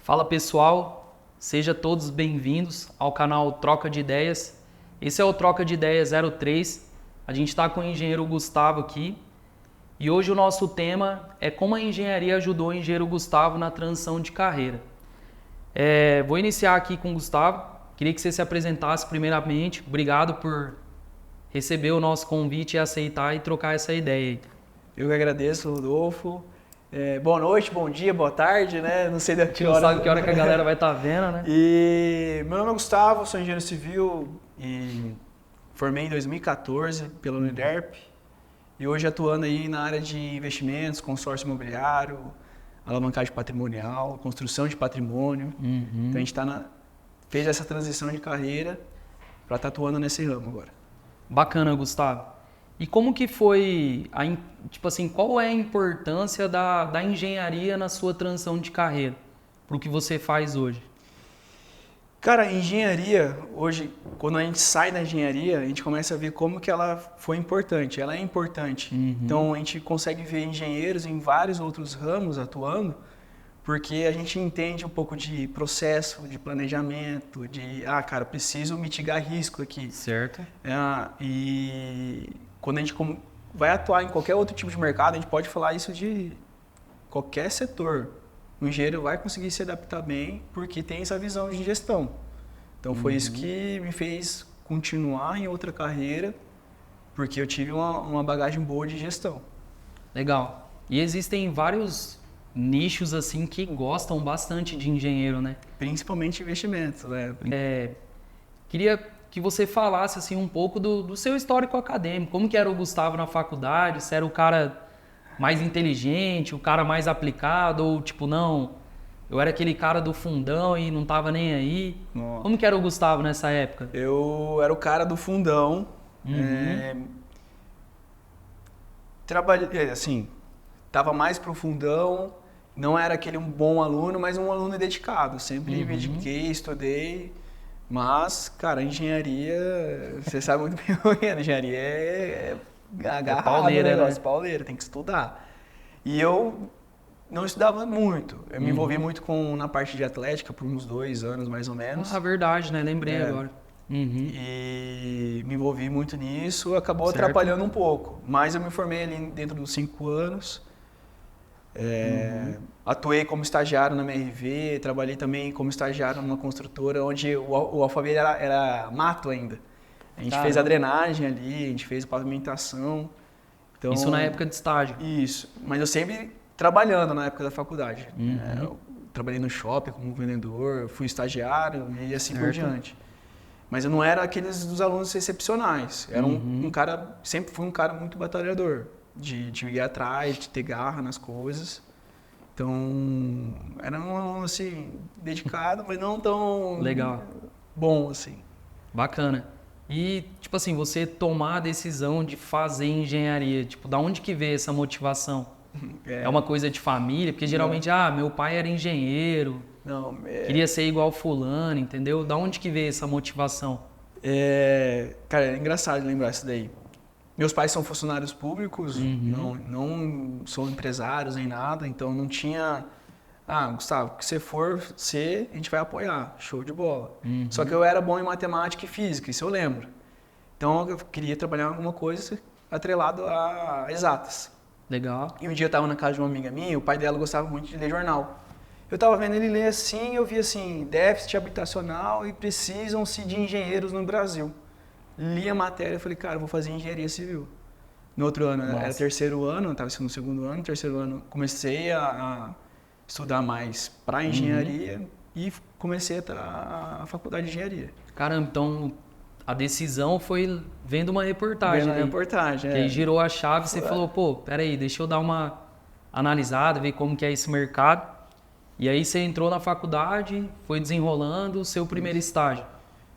Fala pessoal, sejam todos bem-vindos ao canal Troca de Ideias. Esse é o Troca de Ideias 03. A gente está com o engenheiro Gustavo aqui e hoje o nosso tema é como a engenharia ajudou o engenheiro Gustavo na transição de carreira. Vou iniciar aqui com o Gustavo. Queria que você se apresentasse primeiramente. Obrigado por receber o nosso convite e aceitar e trocar essa ideia aí. Eu que agradeço, Rodolfo. Boa noite, bom dia, boa tarde, né? Não sei Que hora. Sabe que hora que a galera vai estar vendo, né? E meu nome é Gustavo, sou engenheiro civil e formei em 2014 pela Uniderp e hoje atuando aí na área de investimentos, consórcio imobiliário, alavancagem patrimonial, construção de patrimônio. Então a gente fez essa transição de carreira para estar atuando nesse ramo agora. Bacana, Gustavo. E como que foi, qual é a importância da engenharia na sua transição de carreira, para o que você faz hoje? Cara, a engenharia, hoje, quando a gente sai da engenharia, a gente começa a ver como que ela foi importante, ela é importante. Então, a gente consegue ver engenheiros em vários outros ramos atuando, porque a gente entende um pouco de processo, de planejamento, preciso mitigar risco aqui. Certo. E quando a gente vai atuar em qualquer outro tipo de mercado, a gente pode falar isso de qualquer setor. O engenheiro vai conseguir se adaptar bem porque tem essa visão de gestão. Então foi isso que me fez continuar em outra carreira, porque eu tive uma bagagem boa de gestão. Legal. E existem vários nichos assim que gostam bastante de engenheiro, né? Principalmente investimentos, né? Queria que você falasse assim um pouco do seu histórico acadêmico. Como que era o Gustavo na faculdade? Se era o cara mais inteligente, o cara mais aplicado, ou tipo, não, eu era aquele cara do fundão e não tava nem aí. Nossa. Como que era o Gustavo nessa época? Eu era o cara do fundão. Trabalhei, assim, tava mais pro fundão. Não era aquele um bom aluno, mas um aluno dedicado. Sempre me dediquei, estudei. Mas, cara, a engenharia, você sabe muito bem o que é. A engenharia é agarrado, pauleira, negócio, pauleira, tem que estudar. E eu não estudava muito. Eu me envolvi muito na parte de atlética por uns 2 anos, mais ou menos. Ah, verdade, né? Lembrei agora. E me envolvi muito nisso, acabou Certo. atrapalhando um pouco. Mas eu me formei ali dentro dos 5 anos. Atuei como estagiário na MRV, trabalhei também como estagiário numa construtora onde o alfaville era mato ainda. A gente fez a drenagem ali, a gente fez a pavimentação. Então, Isso na época de estágio. Isso, mas eu sempre trabalhando na época da faculdade. Eu trabalhei no shopping como vendedor, fui estagiário e assim por diante. Mas eu não era aqueles dos alunos excepcionais. Era um cara, sempre fui um cara muito batalhador. De ir atrás, de ter garra nas coisas. Então, era um aluno, assim, dedicado, mas não tão Legal. Bom, assim. Bacana. E, tipo assim, você tomar a decisão de fazer engenharia, tipo, da onde que veio essa motivação? É uma coisa de família? Porque geralmente, meu pai era engenheiro, queria ser igual fulano, entendeu? Da onde que veio essa motivação? Cara, é engraçado lembrar isso daí. Meus pais são funcionários públicos, não são empresários nem nada, então não tinha... Gustavo, o que você for ser, a gente vai apoiar, show de bola. Só que eu era bom em matemática e física, isso eu lembro. Então eu queria trabalhar em alguma coisa atrelado a exatas. Legal. E um dia eu estava na casa de uma amiga minha, o pai dela gostava muito de ler jornal. Eu estava vendo ele ler assim, eu vi assim, déficit habitacional e precisam-se de engenheiros no Brasil. Li a matéria e falei, cara, eu vou fazer engenharia civil. No outro ano, era terceiro ano, eu estava no segundo ano, terceiro ano comecei a estudar mais para engenharia e comecei a faculdade de engenharia. Caramba, então a decisão foi vendo uma reportagem, Vendo né? a reportagem, Que aí girou a chave e você falou, peraí, deixa eu dar uma analisada, ver como que é esse mercado. E aí você entrou na faculdade, foi desenrolando o seu primeiro estágio.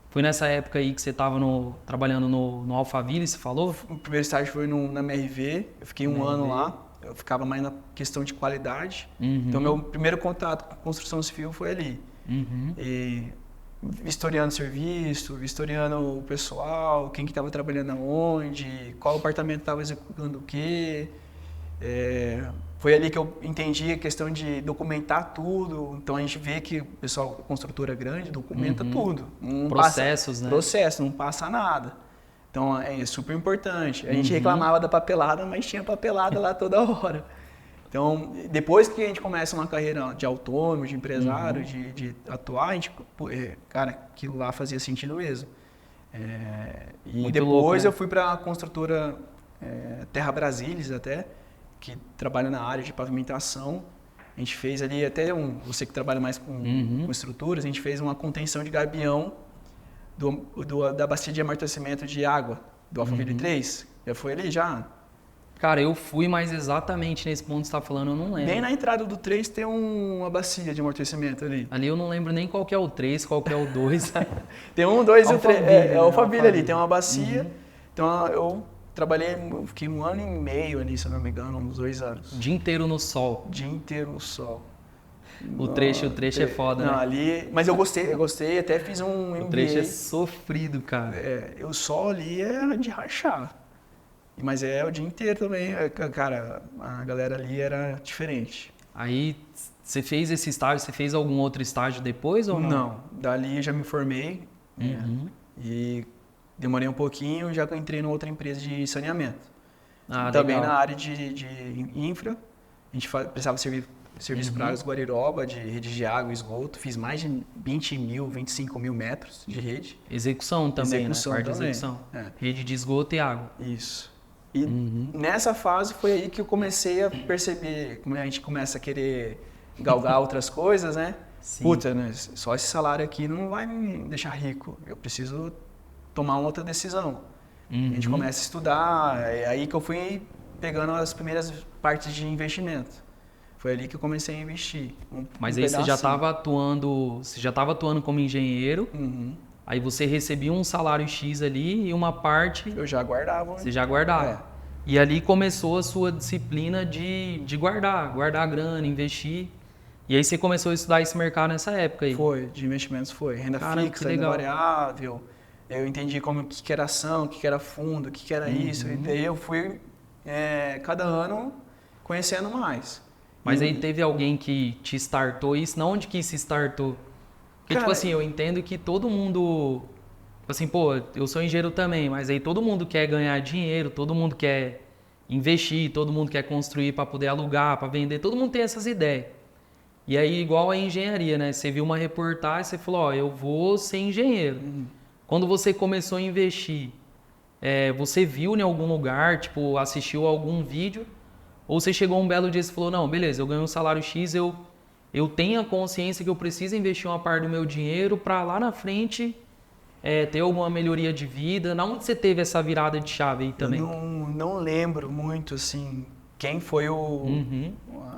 Foi nessa época aí que você estava trabalhando no Alphaville, você falou? O primeiro estágio foi na MRV, eu fiquei um ano lá, eu ficava mais na questão de qualidade. Então, meu primeiro contato com construção civil foi ali. E vistoriando serviço, vistoriando o pessoal, quem que estava trabalhando aonde, qual apartamento estava executando o quê. Foi ali que eu entendi a questão de documentar tudo. Então a gente vê que o pessoal, construtora grande, documenta tudo. Não Processos, né? Processo, não passa nada. Então é super importante. A gente reclamava da papelada, mas tinha papelada lá toda hora. Então, depois que a gente começa uma carreira de autônomo, de empresário, de atuar, a gente, cara, aquilo lá fazia sentido mesmo. E Muito depois louco, né? eu fui para a construtora Terra Brasilis até, que trabalha na área de pavimentação. A gente fez ali até você que trabalha mais com estruturas, a gente fez uma contenção de gabião da bacia de amortecimento de água do Alphaville 3. Já foi ali já? Cara, eu fui, mas exatamente nesse ponto que você tá falando, eu não lembro. Bem na entrada do 3 tem uma bacia de amortecimento ali. Ali eu não lembro nem qual que é o 3, qual que é o 2. Tem 1, 2 e o 3. É o Alphaville Alphaville ali, tem uma bacia. Então eu trabalhei, fiquei 1 ano e meio ali, se eu não me engano, uns 2 anos. O dia inteiro no sol. O dia inteiro no sol. O trecho é foda, não, né? Ali, mas eu gostei, até fiz um MBA. O trecho é sofrido, cara. O sol ali era de rachar. Mas o dia inteiro também, cara, a galera ali era diferente. Aí, você fez esse estágio, você fez algum outro estágio depois ou não? Não, dali eu já me formei e demorei um pouquinho, já entrei numa outra empresa de saneamento. Também legal. na área de infra, a gente precisava serviço para áreas Guariroba, de rede de água e esgoto. Fiz mais de 25 mil metros de rede. Execução também, Execução né? Parte também. de execução. Rede de esgoto e água. Isso. E nessa fase foi aí que eu comecei a perceber, como a gente começa a querer galgar outras coisas, né? Sim. Puta, né? Só esse salário aqui não vai me deixar rico. Eu preciso tomar uma outra decisão. A gente começa a estudar, é aí que eu fui pegando as primeiras partes de investimento. Foi ali que eu comecei a investir. Mas aí você já estava atuando como engenheiro, aí você recebia um salário X ali e uma parte... Eu já guardava. Você já guardava. E ali começou a sua disciplina de guardar a grana, investir. E aí você começou a estudar esse mercado nessa época aí. Foi, de investimentos foi. Renda fixa, renda variável. Eu entendi o que era ação, o que era fundo, o que era isso. E daí eu fui, cada ano, conhecendo mais. Mas aí teve alguém que te startou isso? Não, onde que se startou? Porque, Cara, tipo assim, eu entendo que todo mundo... Tipo assim, pô, eu sou engenheiro também, mas aí todo mundo quer ganhar dinheiro, todo mundo quer investir, todo mundo quer construir para poder alugar, para vender, todo mundo tem essas ideias. E aí, igual a engenharia, né? Você viu uma reportagem, você falou, ó, eu vou ser engenheiro. Quando você começou a investir, você viu em algum lugar, tipo, assistiu a algum vídeo, ou você chegou um belo dia e falou, não, beleza, eu ganho um salário X, eu tenho a consciência que eu preciso investir uma parte do meu dinheiro para lá na frente ter alguma melhoria de vida. Na onde você teve essa virada de chave aí também? Eu não lembro muito, assim, quem foi o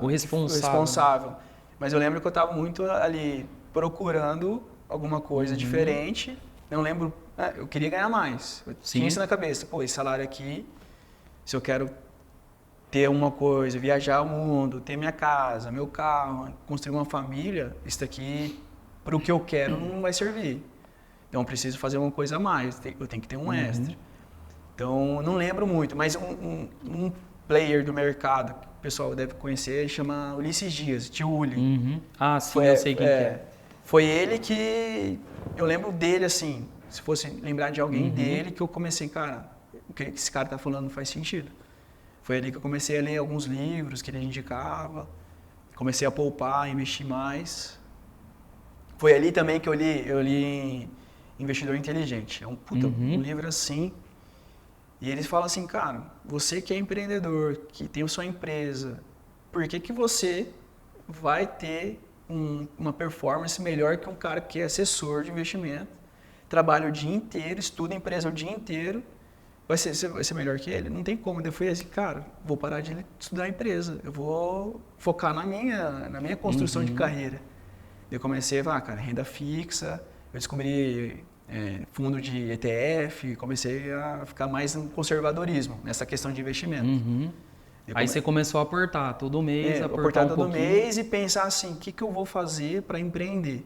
responsável. Mas eu lembro que eu estava muito ali procurando alguma coisa diferente. Não lembro, eu queria ganhar mais. Eu tinha isso na cabeça. Pô, esse salário aqui, se eu quero ter uma coisa, viajar o mundo, ter minha casa, meu carro, construir uma família, isso daqui, para o que eu quero, não vai servir. Então, eu preciso fazer uma coisa a mais, eu tenho que ter um extra. Então, não lembro muito, mas um player do mercado, que o pessoal deve conhecer, chama Ulisses Dias, Tio Uli. Ah, sim, eu sei quem que é. Foi ele que, eu lembro dele, assim, se fosse lembrar de alguém dele, que eu comecei, cara, o que esse cara tá falando não faz sentido. Foi ali que eu comecei a ler alguns livros que ele indicava, comecei a poupar, investir mais. Foi ali também que eu li Investidor Inteligente. É um livro assim. E eles falam assim, cara, você que é empreendedor, que tem a sua empresa, por que você vai ter uma performance melhor que um cara que é assessor de investimento, trabalha o dia inteiro, estuda a empresa o dia inteiro, vai ser melhor que ele? Não tem como. Eu fui assim, cara, vou parar de estudar a empresa, eu vou focar na minha construção de carreira. Eu comecei a falar, cara, renda fixa, eu descobri fundo de ETF, comecei a ficar mais no conservadorismo, nessa questão de investimento. Aí você começou a aportar todo mês, aportar todo mês e pensar assim, o que eu vou fazer para empreender?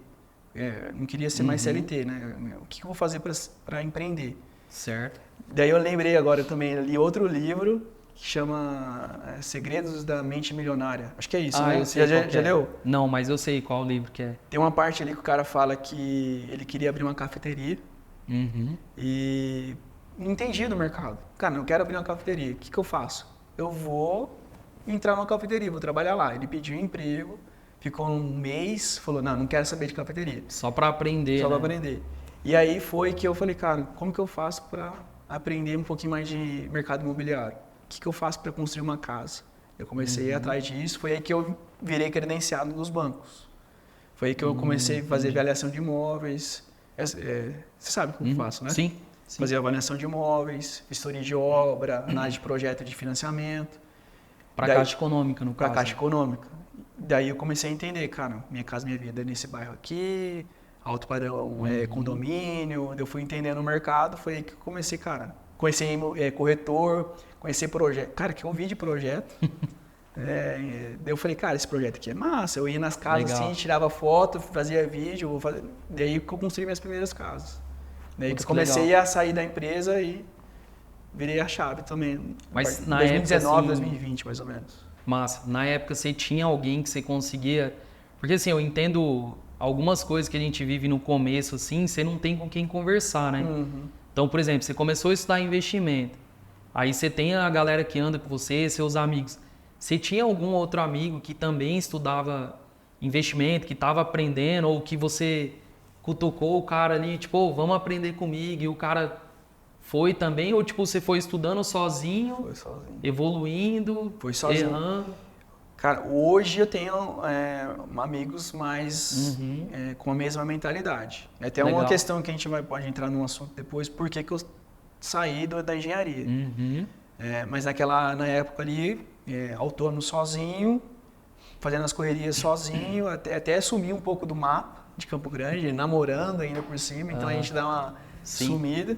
Não queria ser mais CLT, né? O que eu vou fazer para empreender? Certo. Daí eu lembrei agora também, li outro livro, que chama Segredos da Mente Milionária. Acho que é isso, Ah, né? eu sei qual que Já é. leu? Não, mas eu sei qual livro que é. Tem uma parte ali que o cara fala que ele queria abrir uma cafeteria Uhum. e não entendia do mercado. Cara, não quero abrir uma cafeteria. O que eu faço? Eu vou entrar numa cafeteria, vou trabalhar lá. Ele pediu um emprego, ficou um mês, falou, não quero saber de cafeteria. Só para aprender, Só né? para aprender. E aí foi que eu falei, cara, como que eu faço para aprender um pouquinho mais de mercado imobiliário? O que eu faço para construir uma casa? Eu comecei a ir atrás disso, foi aí que eu virei credenciado nos bancos. Foi aí que eu comecei a fazer avaliação de imóveis. Você sabe como eu faço, né? Sim. Fazer avaliação de imóveis, vistoria de obra, análise de projeto de financiamento. Para Daí- Caixa Econômica, no Para caso. Caixa Econômica. Daí eu comecei a entender, cara, minha casa, minha vida é nesse bairro aqui, alto padrão, condomínio. Eu fui entendendo o mercado, foi aí que eu comecei, cara, conhecer corretor, conhecer projeto. Cara, que eu vi de projeto. Daí eu falei, cara, esse projeto aqui é massa. Eu ia nas casas Legal. assim, tirava foto, fazia vídeo, daí que eu construí minhas primeiras casas. Daí Putz, que eu que comecei legal. a sair da empresa e virei a chave também. Mas Em na 2019, época, assim, 2020, mais ou menos. Massa. Na época você tinha alguém que você conseguia... Porque assim, eu entendo algumas coisas que a gente vive no começo, assim, você não tem com quem conversar, né? Então, por exemplo, você começou a estudar investimento. Aí você tem a galera que anda com você, seus amigos. Você tinha algum outro amigo que também estudava investimento, que estava aprendendo, ou que você cutucou o cara ali, tipo, "Ô, vamos aprender comigo", e o cara foi também? Ou tipo, você foi estudando sozinho, Foi sozinho. evoluindo, Foi sozinho. errando? Cara, hoje eu tenho amigos mais com a mesma mentalidade. É até uma Legal. questão que a gente pode entrar num assunto depois, por que eu saí da engenharia. Uhum. Mas na época ali, autônomo sozinho, fazendo as correrias sozinho, até sumir um pouco do mapa de Campo Grande, namorando ainda por cima, então a gente dá uma Sim. sumida.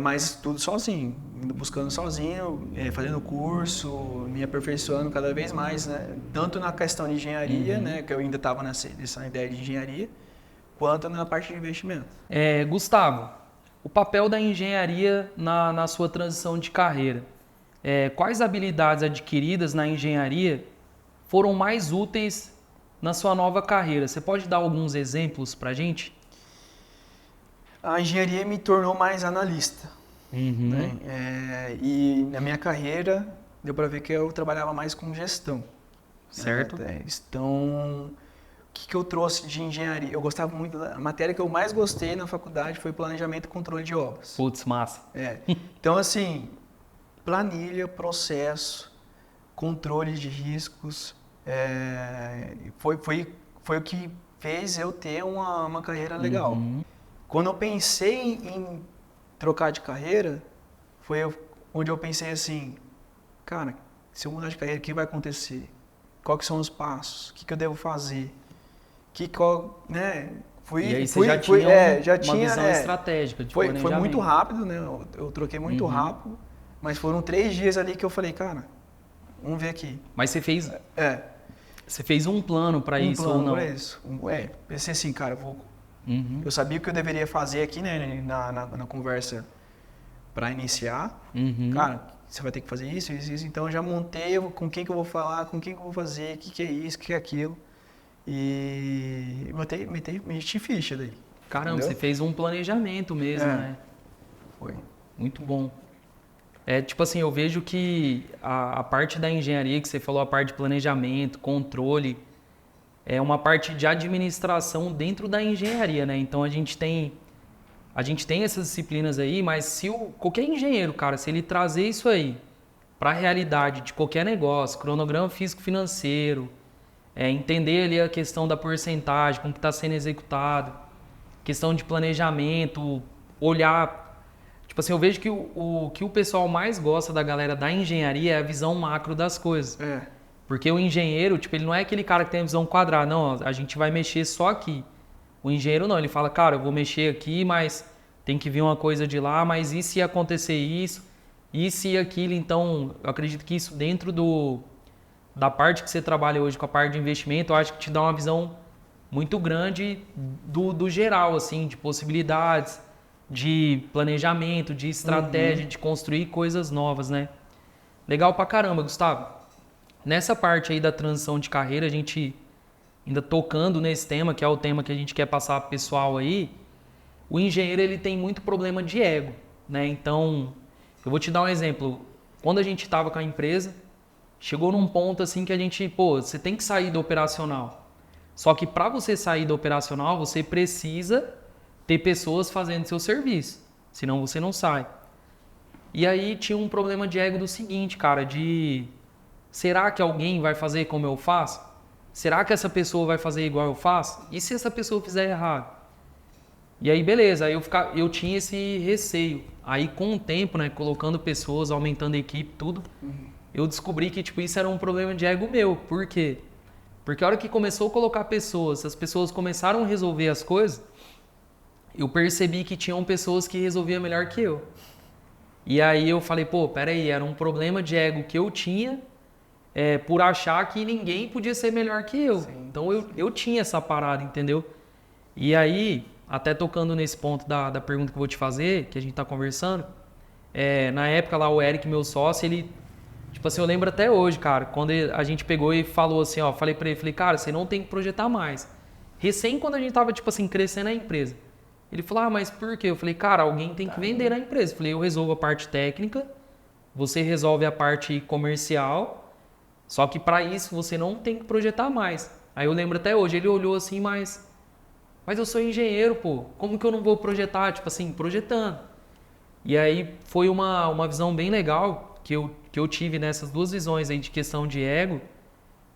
Mas tudo sozinho, indo buscando sozinho, fazendo curso, me aperfeiçoando cada vez mais, né? Tanto na questão de engenharia, né, que eu ainda estava nessa ideia de engenharia, quanto na parte de investimento. Gustavo, o papel da engenharia na sua transição de carreira. Quais habilidades adquiridas na engenharia foram mais úteis na sua nova carreira? Você pode dar alguns exemplos para a gente? A engenharia me tornou mais analista. Né? E na minha carreira, deu para ver que eu trabalhava mais com gestão. Certo. Então, o que eu trouxe de engenharia? Eu gostava muito, a matéria que eu mais gostei na faculdade foi planejamento e controle de obras. Putz, massa. Então, assim, planilha, processo, controle de riscos, foi o que fez eu ter uma carreira legal. Quando eu pensei em trocar de carreira, foi onde eu pensei assim, cara, se eu mudar de carreira, o que vai acontecer? Quais são os passos? O que eu devo fazer? Né? E aí você já tinha uma visão estratégica de foi planejamento. muito rápido, né? Eu troquei muito rápido, mas foram 3 dias ali que eu falei, cara, vamos ver aqui. Mas você fez... Você fez um plano para isso ou não? Para isso. Pensei assim, cara, eu sabia o que eu deveria fazer aqui, né, na conversa para iniciar. Cara, você vai ter que fazer isso, isso, isso. Então eu já montei com quem que eu vou falar, com quem que eu vou fazer, o que é isso, o que é aquilo. E meti ficha daí. Caramba, entendeu? você fez um planejamento mesmo, né? Foi. Muito bom. Tipo assim, eu vejo que a parte da engenharia que você falou, a parte de planejamento, controle, é uma parte de administração dentro da engenharia, né? Então a gente tem essas disciplinas aí, mas se qualquer engenheiro, cara, se ele trazer isso aí para a realidade de qualquer negócio, cronograma físico-financeiro, entender ali a questão da porcentagem, como que está sendo executado, questão de planejamento, olhar... Tipo assim, eu vejo que o que o pessoal mais gosta da galera da engenharia é a visão macro das coisas. Porque o engenheiro, tipo, ele não é aquele cara que tem a visão quadrada. Não, a gente vai mexer só aqui. O engenheiro não, ele fala, cara, eu vou mexer aqui, mas tem que vir uma coisa de lá, mas e se acontecer isso? E se aquilo? Então, eu acredito que isso dentro da parte que você trabalha hoje, com a parte de investimento, eu acho que te dá uma visão muito grande do geral, assim, de possibilidades, de planejamento, de estratégia, de construir coisas novas, né? Legal pra caramba, Gustavo. Nessa parte aí da transição de carreira, a gente ainda tocando nesse tema, que é o tema que a gente quer passar pro pessoal aí, o engenheiro ele tem muito problema de ego, né? Então, eu vou te dar um exemplo. Quando a gente estava com a empresa, chegou num ponto assim que a gente, pô, você tem que sair do operacional. Só que para você sair do operacional, você precisa ter pessoas fazendo seu serviço, senão você não sai. E aí tinha um problema de ego do seguinte, cara, de será que alguém vai fazer como eu faço? Será que essa pessoa vai fazer igual eu faço? E se essa pessoa fizer errado? E aí, beleza, aí eu tinha esse receio. Aí, com o tempo, né, colocando pessoas, aumentando a equipe, tudo, eu descobri que, tipo, isso era um problema de ego meu. Por quê? Porque a hora que começou a colocar pessoas, as pessoas começaram a resolver as coisas, eu percebi que tinham pessoas que resolviam melhor que eu. E aí eu falei, pô, peraí, era um problema de ego que eu tinha por achar que ninguém podia ser melhor que eu. Sim, então eu tinha essa parada, entendeu? E aí, até tocando nesse ponto da pergunta que eu vou te fazer, que a gente tá conversando, na época lá o Eric, meu sócio, ele, tipo assim, eu lembro até hoje, cara, quando a gente pegou e falou assim, ó, falei pra ele, falei, cara, você não tem que projetar mais. Recém quando a gente tava, tipo assim, crescendo a empresa. Ele falou, mas por quê? Eu falei, cara, alguém tem que vender na empresa. Eu falei, eu resolvo a parte técnica, você resolve a parte comercial, só que para isso você não tem que projetar mais. Aí eu lembro até hoje, ele olhou assim, mas eu sou engenheiro, pô, como que eu não vou projetar? Tipo assim, projetando. E aí foi uma visão bem legal que eu tive nessas duas visões aí de questão de ego,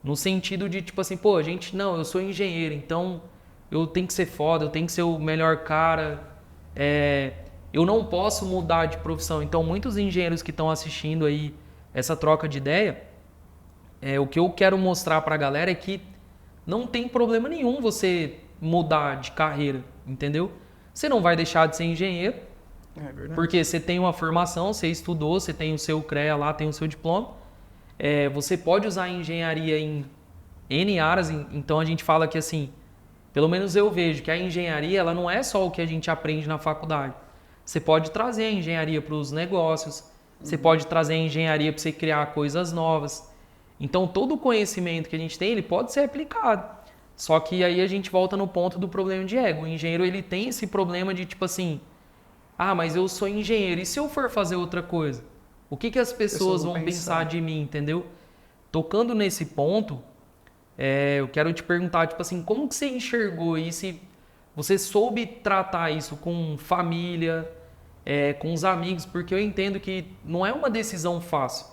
no sentido de, tipo assim, pô, eu sou engenheiro, então eu tenho que ser foda, eu tenho que ser o melhor cara, eu não posso mudar de profissão. Então, muitos engenheiros que estão assistindo aí essa troca de ideia, o que eu quero mostrar pra galera é que não tem problema nenhum você mudar de carreira, entendeu? Você não vai deixar de ser engenheiro, porque você tem uma formação, você estudou, você tem o seu CREA lá, tem o seu diploma. Você pode usar a engenharia em N áreas, então a gente fala que assim, pelo menos eu vejo que a engenharia ela não é só o que a gente aprende na faculdade. Você pode trazer a engenharia para os negócios, você pode trazer a engenharia para você criar coisas novas. Então todo o conhecimento que a gente tem, ele pode ser aplicado. Só que aí a gente volta no ponto do problema de ego. O engenheiro ele tem esse problema de tipo assim, mas eu sou engenheiro, e se eu for fazer outra coisa? O que as pessoas vão pensar de mim, entendeu? Tocando nesse ponto, eu quero te perguntar, tipo assim, como que você enxergou isso? Se você soube tratar isso com família, com os amigos, porque eu entendo que não é uma decisão fácil.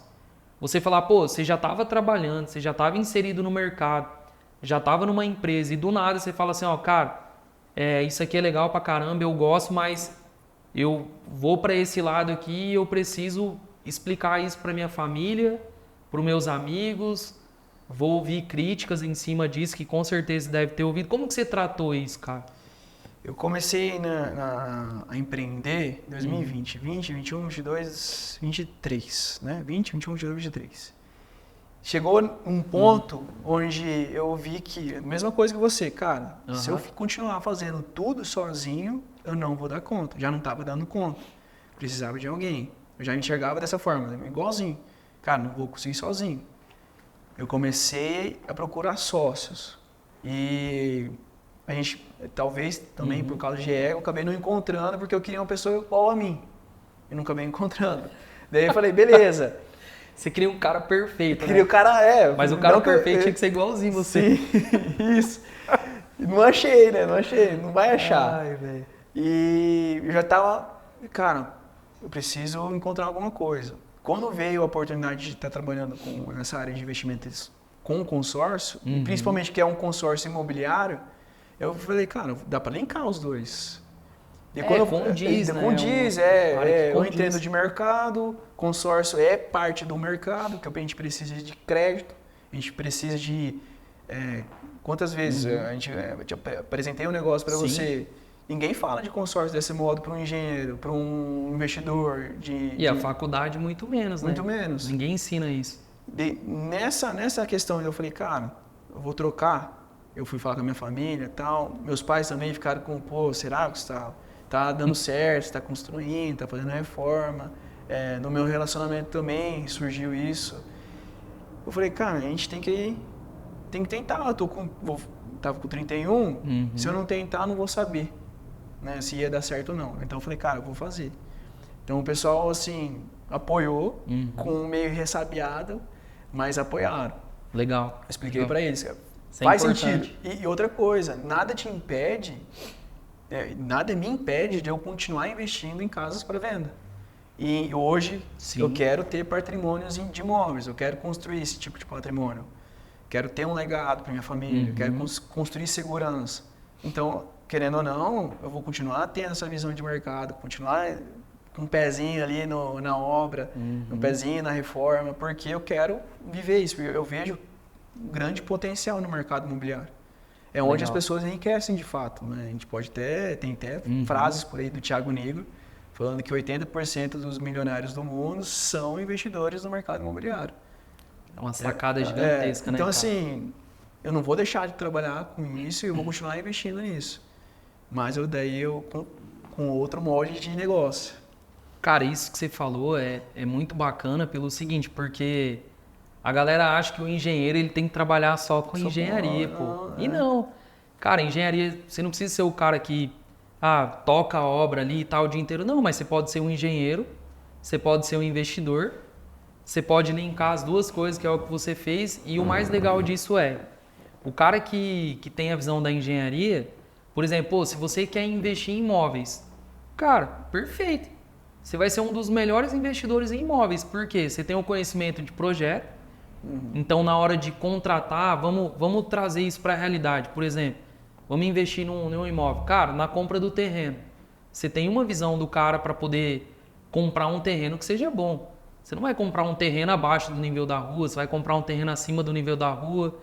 Você falar, pô, você já estava trabalhando, você já estava inserido no mercado, já estava numa empresa e do nada você fala assim, ó, cara, isso aqui é legal pra caramba, eu gosto, mas eu vou para esse lado aqui e eu preciso explicar isso para minha família, para os meus amigos, vou ouvir críticas em cima disso, que com certeza deve ter ouvido. Como que você tratou isso, cara? Eu comecei a empreender em 2020, 20, 21, 22, 23, né? 20, 21, 22, 23. Chegou um ponto onde eu vi que, mesma coisa que você, cara, se eu continuar fazendo tudo sozinho, eu não vou dar conta. Já não estava dando conta. Precisava de alguém. Eu já me enxergava dessa forma, igualzinho. Cara, não vou conseguir sozinho. Eu comecei a procurar sócios. E a gente, talvez também por causa de ego, eu acabei não encontrando, porque eu queria uma pessoa igual a mim. E não acabei encontrando. Daí eu falei, beleza. Você queria um cara perfeito, né? Queria o cara, Mas o cara perfeito tinha que ser igualzinho você. Sim, isso. Não achei, né? Não achei, não vai achar. Ai, velho. E eu já tava, cara, eu preciso encontrar alguma coisa. Quando veio a oportunidade de estar trabalhando nessa área de investimentos com o consórcio, principalmente que é um consórcio imobiliário, eu falei, cara, dá para linkar os dois. E condiz, né? Condiz, eu entendo de mercado, consórcio é parte do mercado, que a gente precisa de crédito, a gente precisa de... quantas vezes eu te apresentei um negócio para você, ninguém fala de consórcio desse modo para um engenheiro, para um investidor. A faculdade muito menos, né? Muito menos. Ninguém ensina isso. Nessa questão eu falei, cara, eu vou trocar. Eu fui falar com a minha família e tal, meus pais também ficaram com, pô, será, Gustavo? Tá dando certo, está construindo, está fazendo reforma. No meu relacionamento também surgiu isso. Eu falei, cara, a gente tem que tentar. Tava com 31, se eu não tentar, eu não vou saber, né, se ia dar certo ou não. Então eu falei, cara, eu vou fazer. Então o pessoal, assim, apoiou, com meio ressabiado, mas apoiaram. Legal. Eu expliquei para eles, Faz sentido. E outra coisa, nada me impede de eu continuar investindo em casas para venda. E hoje eu quero ter patrimônios de imóveis, eu quero construir esse tipo de patrimônio. Quero ter um legado para minha família, quero construir segurança. Então, querendo ou não, eu vou continuar tendo essa visão de mercado, continuar com um pezinho ali na obra, um pezinho na reforma, porque eu quero viver isso. Eu vejo um grande potencial no mercado imobiliário. É onde as pessoas enriquecem de fato, né? A gente pode tem até frases por aí do Thiago Nigro, falando que 80% dos milionários do mundo são investidores no mercado imobiliário. É uma sacada gigantesca, né? Então, assim, eu não vou deixar de trabalhar com isso e eu vou continuar investindo nisso. Mas eu com outro molde de negócio. Cara, isso que você falou é muito bacana pelo seguinte, porque a galera acha que o engenheiro ele tem que trabalhar só com engenharia, pô. E não. Cara, engenharia, você não precisa ser o cara que toca a obra ali e tal o dia inteiro. Não, mas você pode ser um engenheiro, você pode ser um investidor, você pode linkar as duas coisas, que é o que você fez. E o mais legal disso o cara que tem a visão da engenharia, por exemplo, se você quer investir em imóveis, cara, perfeito. Você vai ser um dos melhores investidores em imóveis, porque você tem o conhecimento de projeto. Então, na hora de contratar, vamos trazer isso para a realidade. Por exemplo, vamos investir num imóvel. Cara, na compra do terreno, você tem uma visão do cara para poder comprar um terreno que seja bom. Você não vai comprar um terreno abaixo do nível da rua, você vai comprar um terreno acima do nível da rua,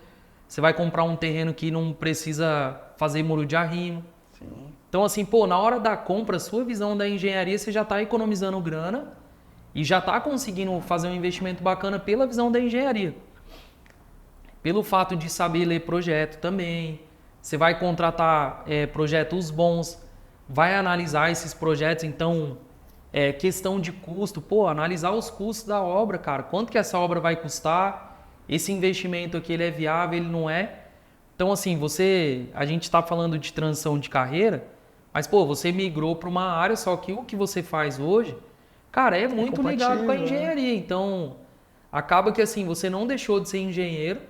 você vai comprar um terreno que não precisa fazer muro de arrimo. Sim. Então, assim, na hora da compra, sua visão da engenharia, você já está economizando grana e já está conseguindo fazer um investimento bacana pela visão da engenharia. Pelo fato de saber ler projeto também. Você vai contratar projetos bons, vai analisar esses projetos, então, questão de custo, analisar os custos da obra, cara. Quanto que essa obra vai custar? Esse investimento aqui, ele é viável, ele não é? Então, assim, a gente está falando de transição de carreira, mas, você migrou para uma área, só que o que você faz hoje, cara, é muito ligado com a engenharia. Então, acaba que, assim, você não deixou de ser engenheiro,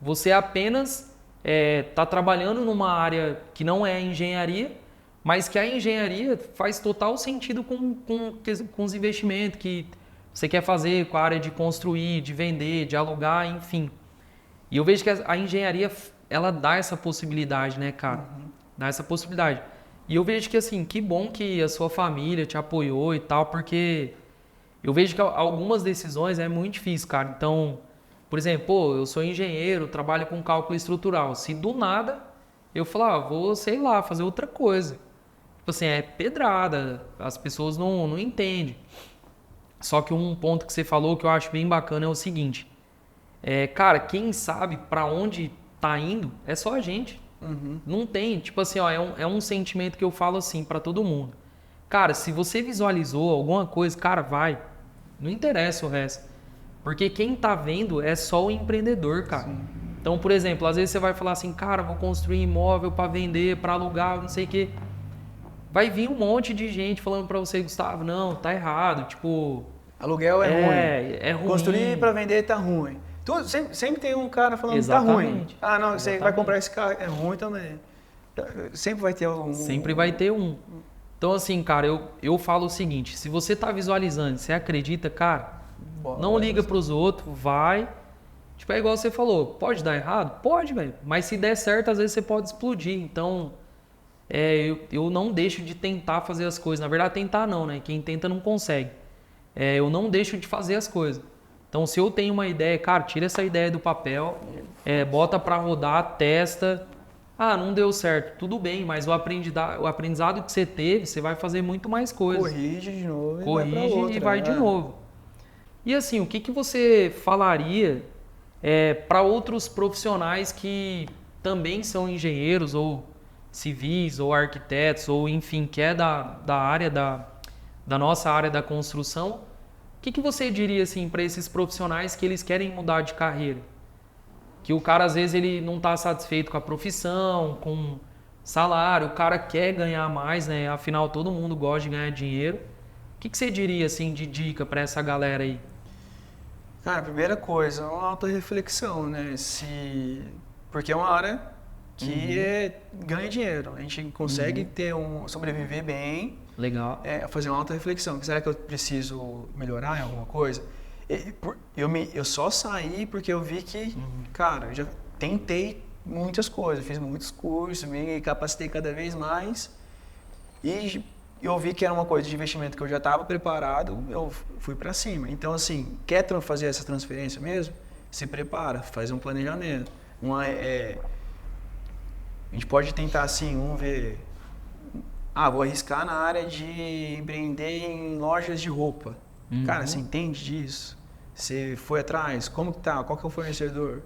você apenas está trabalhando numa área que não é engenharia, mas que a engenharia faz total sentido com os investimentos que você quer fazer, com a área de construir, de vender, de alugar, enfim. E eu vejo que a engenharia, ela dá essa possibilidade, né, cara? Dá essa possibilidade. E eu vejo que, assim, que bom que a sua família te apoiou e tal, porque eu vejo que algumas decisões é muito difícil, cara. Então, por exemplo, eu sou engenheiro, trabalho com cálculo estrutural. Se do nada eu falar, vou, sei lá, fazer outra coisa. Tipo assim, é pedrada, as pessoas não entendem. Só que um ponto que você falou que eu acho bem bacana é o seguinte. Cara, quem sabe pra onde tá indo é só a gente. Não tem, tipo assim, é um sentimento que eu falo assim pra todo mundo. Cara, se você visualizou alguma coisa, cara, vai. Não interessa o resto. Porque quem tá vendo é só o empreendedor, cara. Sim. Então, por exemplo, às vezes você vai falar assim, cara, vou construir imóvel pra vender, pra alugar, não sei o quê. Vai vir um monte de gente falando pra você, Gustavo, não, tá errado, tipo... Aluguel é ruim. É ruim. Construir pra vender tá ruim. Sempre tem um cara falando que tá ruim. Não, você vai comprar esse carro, é ruim também. Sempre vai ter um... Sempre vai ter um. Então, assim, cara, eu falo o seguinte, se você tá visualizando, você acredita, cara, não liga pros outros, vai. Tipo, é igual você falou, pode dar errado? Pode, velho. Mas se der certo, às vezes você pode explodir. Então, eu não deixo de tentar fazer as coisas. Na verdade, tentar não, né? Quem tenta não consegue. Eu não deixo de fazer as coisas. Então, se eu tenho uma ideia, cara, tira essa ideia do papel, bota pra rodar, testa. Não deu certo. Tudo bem, mas o aprendizado que você teve, você vai fazer muito mais coisas. Corrige de novo e vai de novo. E assim, o que você falaria para outros profissionais que também são engenheiros ou civis ou arquitetos ou enfim, que é da área da nossa área da construção, que você diria assim para esses profissionais que eles querem mudar de carreira? Que o cara às vezes ele não está satisfeito com a profissão, com salário, o cara quer ganhar mais, né? Afinal todo mundo gosta de ganhar dinheiro. O que você diria assim de dica para essa galera aí? Cara, a primeira coisa, uma autorreflexão, né? Porque é uma área que ganha dinheiro. A gente consegue sobreviver bem. Legal. Fazer uma autorreflexão. Será que eu preciso melhorar em alguma coisa? Eu só saí porque eu vi que, cara, eu já tentei muitas coisas, fiz muitos cursos, me capacitei cada vez mais e eu vi que era uma coisa de investimento que eu já estava preparado, eu fui para cima. Então, assim, quer fazer essa transferência mesmo? Se prepara, faz um planejamento. A gente pode tentar assim, vamos ver... vou arriscar na área de empreender em lojas de roupa. Cara, você entende disso? Você foi atrás? Como que tá? Qual que é o fornecedor?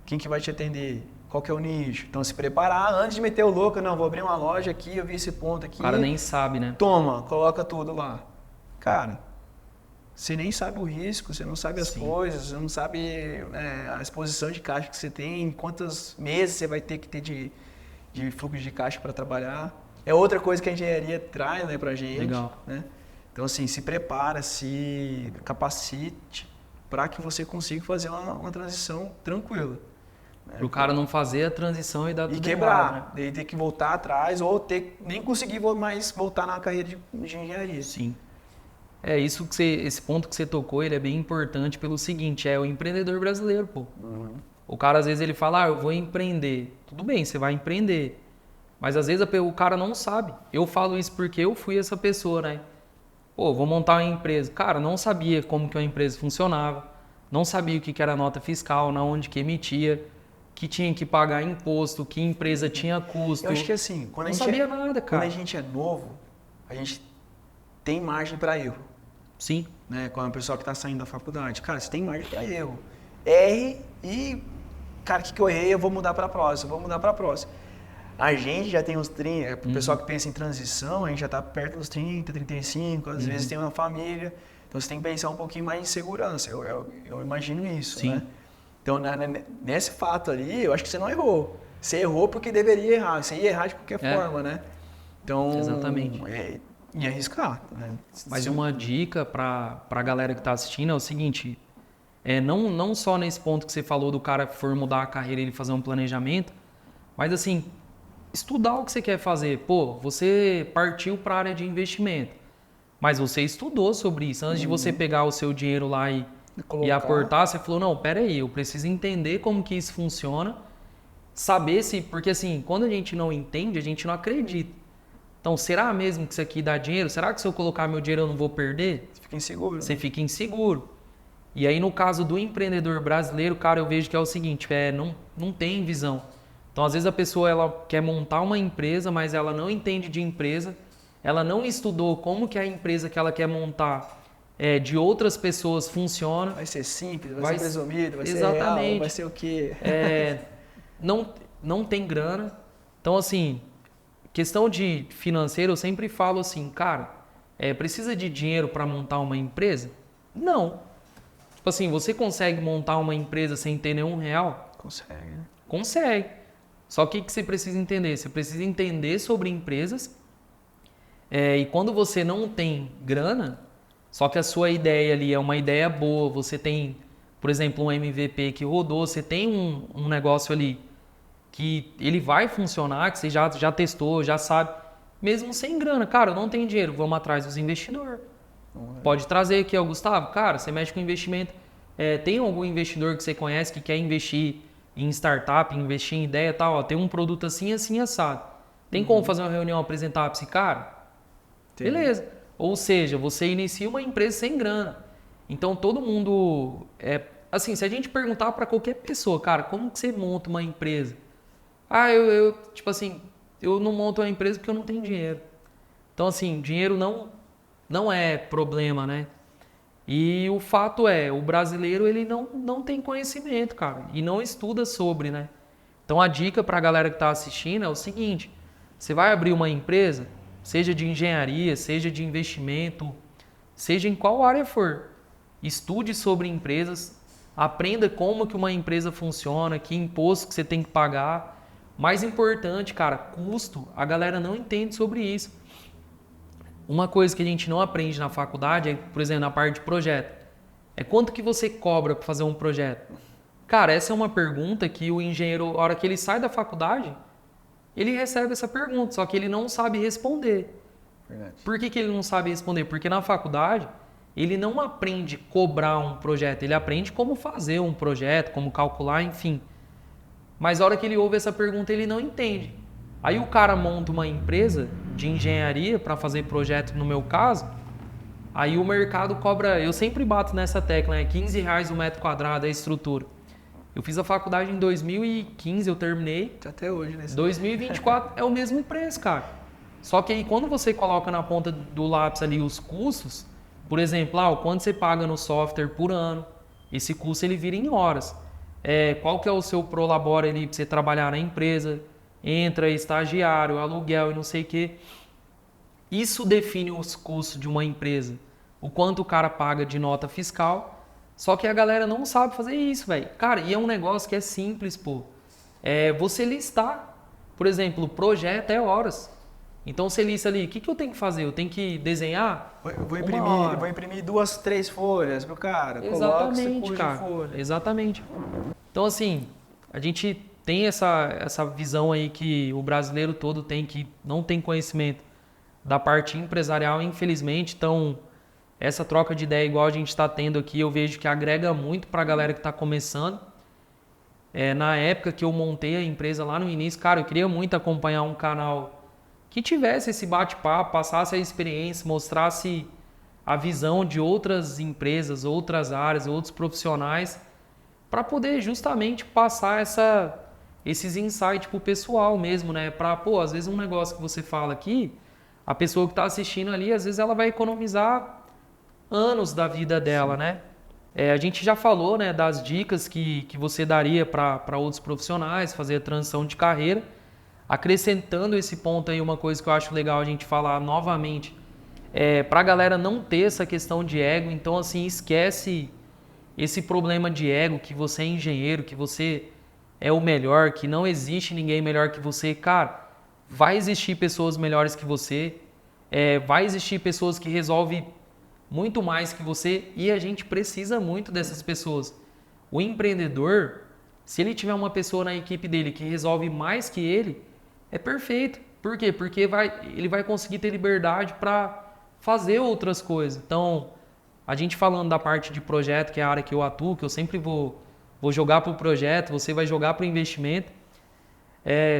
Quem que vai te atender? Qual que é o nicho? Então, se preparar antes de meter o louco. Não, vou abrir uma loja aqui, eu vi esse ponto aqui. O cara nem sabe, né? Toma, coloca tudo lá. Cara, você nem sabe o risco, você não sabe as coisas, você não sabe a exposição de caixa que você tem, quantos meses você vai ter que ter de fluxo de caixa para trabalhar. É outra coisa que a engenharia traz, né, pra gente. Legal. Né? Então, assim, se prepara, se capacite para que você consiga fazer uma transição tranquila. Para o cara não fazer a transição e dar tudo quebrar, errado, né? Daí ter que voltar atrás ou nem conseguir mais voltar na carreira de engenharia. Sim. Esse ponto que você tocou, ele é bem importante pelo seguinte, é o empreendedor brasileiro, pô. O cara às vezes ele fala, eu vou empreender. Tudo bem, você vai empreender. Mas às vezes o cara não sabe. Eu falo isso porque eu fui essa pessoa, né? Pô, vou montar uma empresa. Cara, não sabia como que uma empresa funcionava. Não sabia o que era nota fiscal, na onde que emitia, que tinha que pagar imposto, que empresa tinha custo. Eu acho que assim, não sabia nada, cara. Quando a gente é novo, a gente tem margem para erro. Sim. Né? Com a pessoa que está saindo da faculdade. Cara, você tem margem para erro. Erre e, cara, o que eu errei, eu vou mudar para a próxima, A gente já tem uns 30, o pessoal que pensa em transição, a gente já está perto dos 30, 35, às vezes tem uma família, então você tem que pensar um pouquinho mais em segurança, eu imagino isso, Sim. né? Então, nesse fato ali, eu acho que você não errou. Você errou porque deveria errar, você ia errar de qualquer forma, né? Então, exatamente. E arriscar, né? Mas uma dica para a galera que está assistindo é o seguinte, não só nesse ponto que você falou do cara for mudar a carreira e ele fazer um planejamento, mas assim, estudar o que você quer fazer. Pô, você partiu para a área de investimento, mas você estudou sobre isso. Antes de você pegar o seu dinheiro lá e aportar, você falou, não, peraí, eu preciso entender como que isso funciona, saber se... Porque assim, quando a gente não entende, a gente não acredita. Então, será mesmo que isso aqui dá dinheiro? Será que se eu colocar meu dinheiro eu não vou perder? Você fica inseguro. Você fica inseguro. E aí, no caso do empreendedor brasileiro, cara, eu vejo que é o seguinte, não tem visão. Então, às vezes a pessoa ela quer montar uma empresa, mas ela não entende de empresa, ela não estudou como que a empresa que ela quer montar de outras pessoas funciona. Vai ser simples, vai ser presumido, vai ser real, vai ser o quê? Não tem grana. Então, assim, questão de financeiro, eu sempre falo assim, cara, precisa de dinheiro para montar uma empresa? Não. Tipo assim, você consegue montar uma empresa sem ter nenhum real? Consegue, né? Consegue. Só que o que você precisa entender? Você precisa entender sobre empresas e quando você não tem grana, só que a sua ideia ali é uma ideia boa, você tem, por exemplo, um MVP que rodou, você tem um negócio ali que ele vai funcionar, que você já testou, já sabe, mesmo sem grana. Cara, eu não tenho dinheiro, vamos atrás dos investidores. Pode trazer aqui, Gustavo. Cara, você mexe com investimento. Tem algum investidor que você conhece que quer investir em startup, investir em ideia e tal? Tem um produto assim, assim, assado. Tem como fazer uma reunião, apresentar para esse cara? Tem. Beleza. Ou seja, você inicia uma empresa sem grana. Então, todo mundo... assim, se a gente perguntar para qualquer pessoa, cara, como que você monta uma empresa? Tipo assim, eu não monto uma empresa porque eu não tenho dinheiro. Então, assim, dinheiro não é problema, né? E o fato o brasileiro, ele não tem conhecimento, cara, e não estuda sobre, né? Então, a dica para a galera que está assistindo é o seguinte, você vai abrir uma empresa, seja de engenharia, seja de investimento, seja em qual área for, estude sobre empresas, aprenda como que uma empresa funciona, que imposto que você tem que pagar. Mais importante, cara, custo, a galera não entende sobre isso. Uma coisa que a gente não aprende na faculdade é, por exemplo, na parte de projeto. É quanto que você cobra para fazer um projeto? Cara, essa é uma pergunta que o engenheiro, a hora que ele sai da faculdade, ele recebe essa pergunta, só que ele não sabe responder. Verdade. Por que ele não sabe responder? Porque na faculdade, ele não aprende a cobrar um projeto, ele aprende como fazer um projeto, como calcular, enfim. Mas a hora que ele ouve essa pergunta, ele não entende. Aí o cara monta uma empresa de engenharia para fazer projeto, no meu caso, aí o mercado cobra, eu sempre bato nessa tecla, né? R$15 o metro quadrado a estrutura. Eu fiz a faculdade em 2015, eu terminei. Até hoje, né? 2024 é o mesmo preço, cara. Só que aí quando você coloca na ponta do lápis ali os custos, por exemplo, o quanto você paga no software por ano, esse custo ele vira em horas. Qual que é o seu prolabore ali para você trabalhar na empresa, entra estagiário, aluguel e não sei o quê. Isso define os custos de uma empresa. O quanto o cara paga de nota fiscal. Só que a galera não sabe fazer isso, velho. Cara, e é um negócio que é simples, pô. Você listar. Por exemplo, o projeto é horas. Então você lista ali, o que eu tenho que fazer? Eu tenho que desenhar? Vou imprimir 2, 3 folhas pro cara. Exatamente, cara. Exatamente. Então, assim, a gente tem essa visão aí que o brasileiro todo tem, que não tem conhecimento da parte empresarial, infelizmente. Então, essa troca de ideia igual a gente está tendo aqui, eu vejo que agrega muito para a galera que está começando. Na época que eu montei a empresa lá no início, cara, eu queria muito acompanhar um canal que tivesse esse bate-papo, passasse a experiência, mostrasse a visão de outras empresas, outras áreas, outros profissionais, para poder justamente passar esses insights pro pessoal mesmo, né? Às vezes um negócio que você fala aqui, a pessoa que está assistindo ali, às vezes ela vai economizar anos da vida dela, né? A gente já falou, né, das dicas que você daria para outros profissionais, fazer a transição de carreira. Acrescentando esse ponto aí, uma coisa que eu acho legal a gente falar novamente, para a galera não ter essa questão de ego. Então, assim, esquece esse problema de ego, que você é engenheiro, que você é o melhor, que não existe ninguém melhor que você. Cara, vai existir pessoas melhores que você, vai existir pessoas que resolvem muito mais que você, e a gente precisa muito dessas pessoas. O empreendedor, se ele tiver uma pessoa na equipe dele que resolve mais que ele, é perfeito. Por quê? Porque ele vai conseguir ter liberdade para fazer outras coisas. Então, a gente falando da parte de projeto, que é a área que eu atuo, que eu sempre vou jogar para o projeto, você vai jogar para o investimento.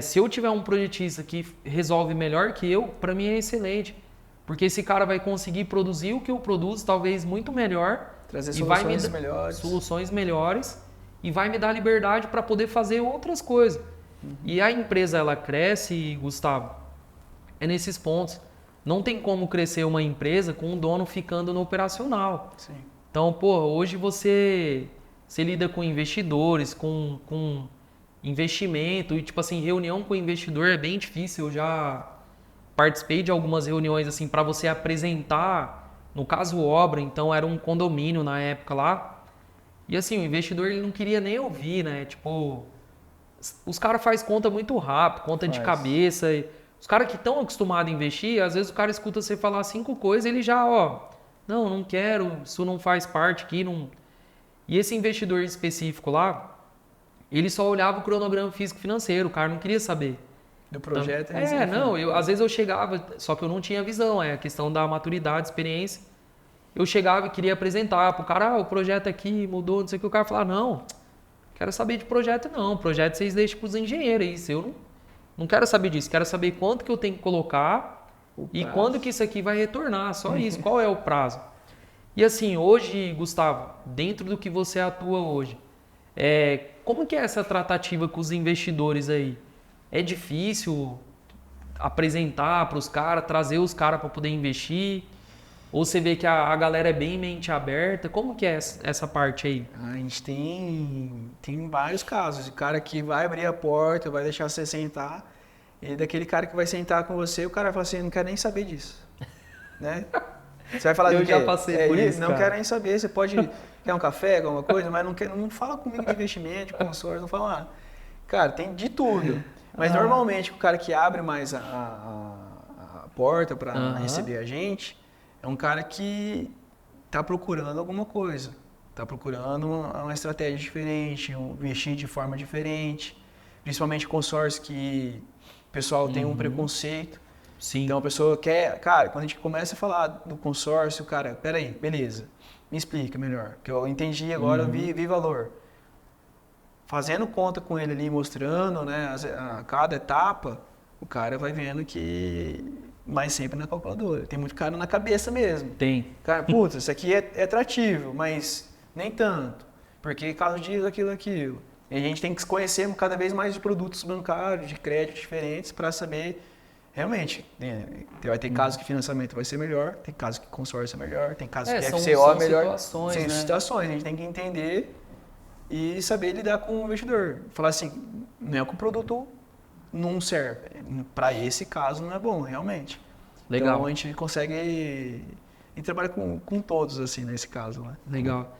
Se eu tiver um projetista que resolve melhor que eu, para mim é excelente. Porque esse cara vai conseguir produzir o que eu produzo, talvez muito melhor. Trazer soluções melhores. E vai me dar liberdade para poder fazer outras coisas. E a empresa, ela cresce, Gustavo, nesses pontos. Não tem como crescer uma empresa com o dono ficando no operacional. Sim. Então, hoje você lida com investidores, com investimento. E, tipo assim, reunião com investidor é bem difícil. Eu já participei de algumas reuniões, assim, para você apresentar, no caso, obra. Então, era um condomínio na época lá. E, assim, o investidor ele não queria nem ouvir, né? Tipo, os caras fazem conta muito rápido, conta de cabeça. Os caras que estão acostumados a investir, às vezes o cara escuta você falar 5 coisas, ele já, não quero, isso não faz parte aqui. Não... E esse investidor específico lá, ele só olhava o cronograma físico-financeiro, o cara não queria saber. Do projeto. Então, às vezes eu chegava, só que eu não tinha visão, a questão da maturidade, experiência. Eu chegava e queria apresentar pro cara, o projeto aqui mudou, não sei o que, o cara falava, não, quero saber de projeto não, projeto vocês deixam pros engenheiros, isso eu não quero saber disso, quero saber quanto que eu tenho que colocar e quando que isso aqui vai retornar, só isso, qual é o prazo. E assim, hoje, Gustavo, dentro do que você atua hoje, como que é essa tratativa com os investidores aí? É difícil apresentar para os caras, trazer os caras para poder investir? Ou você vê que a galera é bem mente aberta? Como que é essa parte aí? A gente tem vários casos. O cara que vai abrir a porta, vai deixar você sentar. E daquele cara que vai sentar com você, o cara fala assim, não quero nem saber disso. Né? Você vai falar Eu do quê? já passei por isso, Não cara. quero nem saber. Você pode quer um café, alguma coisa, mas não fala comigo de investimento, de consórcio, não fala nada. Cara, tem de tudo. Mas normalmente o cara que abre mais a porta para receber a gente é um cara que está procurando alguma coisa. Está procurando uma estratégia diferente, investir de forma diferente. Principalmente consórcio que o pessoal tem um preconceito. Sim. Então a pessoa quer... Cara, quando a gente começa a falar do consórcio, cara, peraí, beleza. Me explica melhor. Que eu entendi agora, eu vi valor. Fazendo conta com ele ali, mostrando, né, a cada etapa, o cara vai vendo que mais sempre na calculadora. Tem muito cara na cabeça mesmo. Tem. Cara, putz, isso aqui é atrativo, mas nem tanto. Porque caso disso, aquilo. E a gente tem que conhecer cada vez mais de produtos bancários, de crédito diferentes, para saber realmente. Né, vai ter casos que financiamento vai ser melhor, tem casos que consórcio é melhor, tem casos que FCO é melhor. Situações, Tem né? situações, a gente tem que entender e saber lidar com o investidor. Falar assim, não é que o produto não serve. Para esse caso não é bom, realmente. Legal. Então a gente consegue e trabalha com todos, assim, nesse caso. Né? Legal.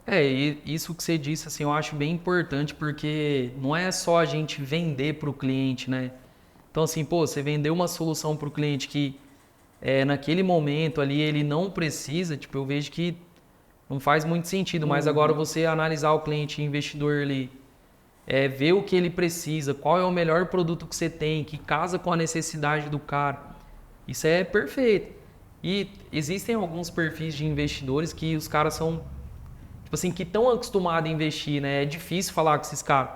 E isso que você disse, assim, eu acho bem importante, porque não é só a gente vender para o cliente, né? Então, assim, pô, você vendeu uma solução para o cliente que naquele momento ali ele não precisa, tipo, eu vejo que não faz muito sentido, mas agora você analisar o cliente investidor ali, ver o que ele precisa, qual é o melhor produto que você tem, que casa com a necessidade do cara, isso é perfeito. E existem alguns perfis de investidores que os caras são, tipo assim, que estão acostumados a investir, né? É difícil falar com esses caras,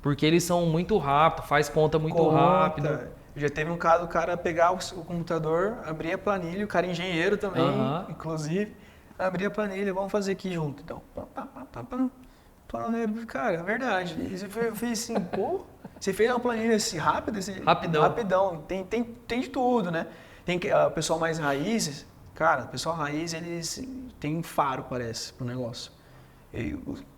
porque eles são muito rápidos, faz conta muito rápido. Já teve um caso do cara pegar o computador, abrir a planilha, o cara é engenheiro também, inclusive, abrir a planilha, vamos fazer aqui junto. Então, cara, é verdade. Eu fiz assim, pô, você fez uma planilha assim rápida? Rapidão. Tem de tudo, né? Tem o pessoal mais raiz, cara, o pessoal raiz, eles têm um faro, parece, pro negócio. A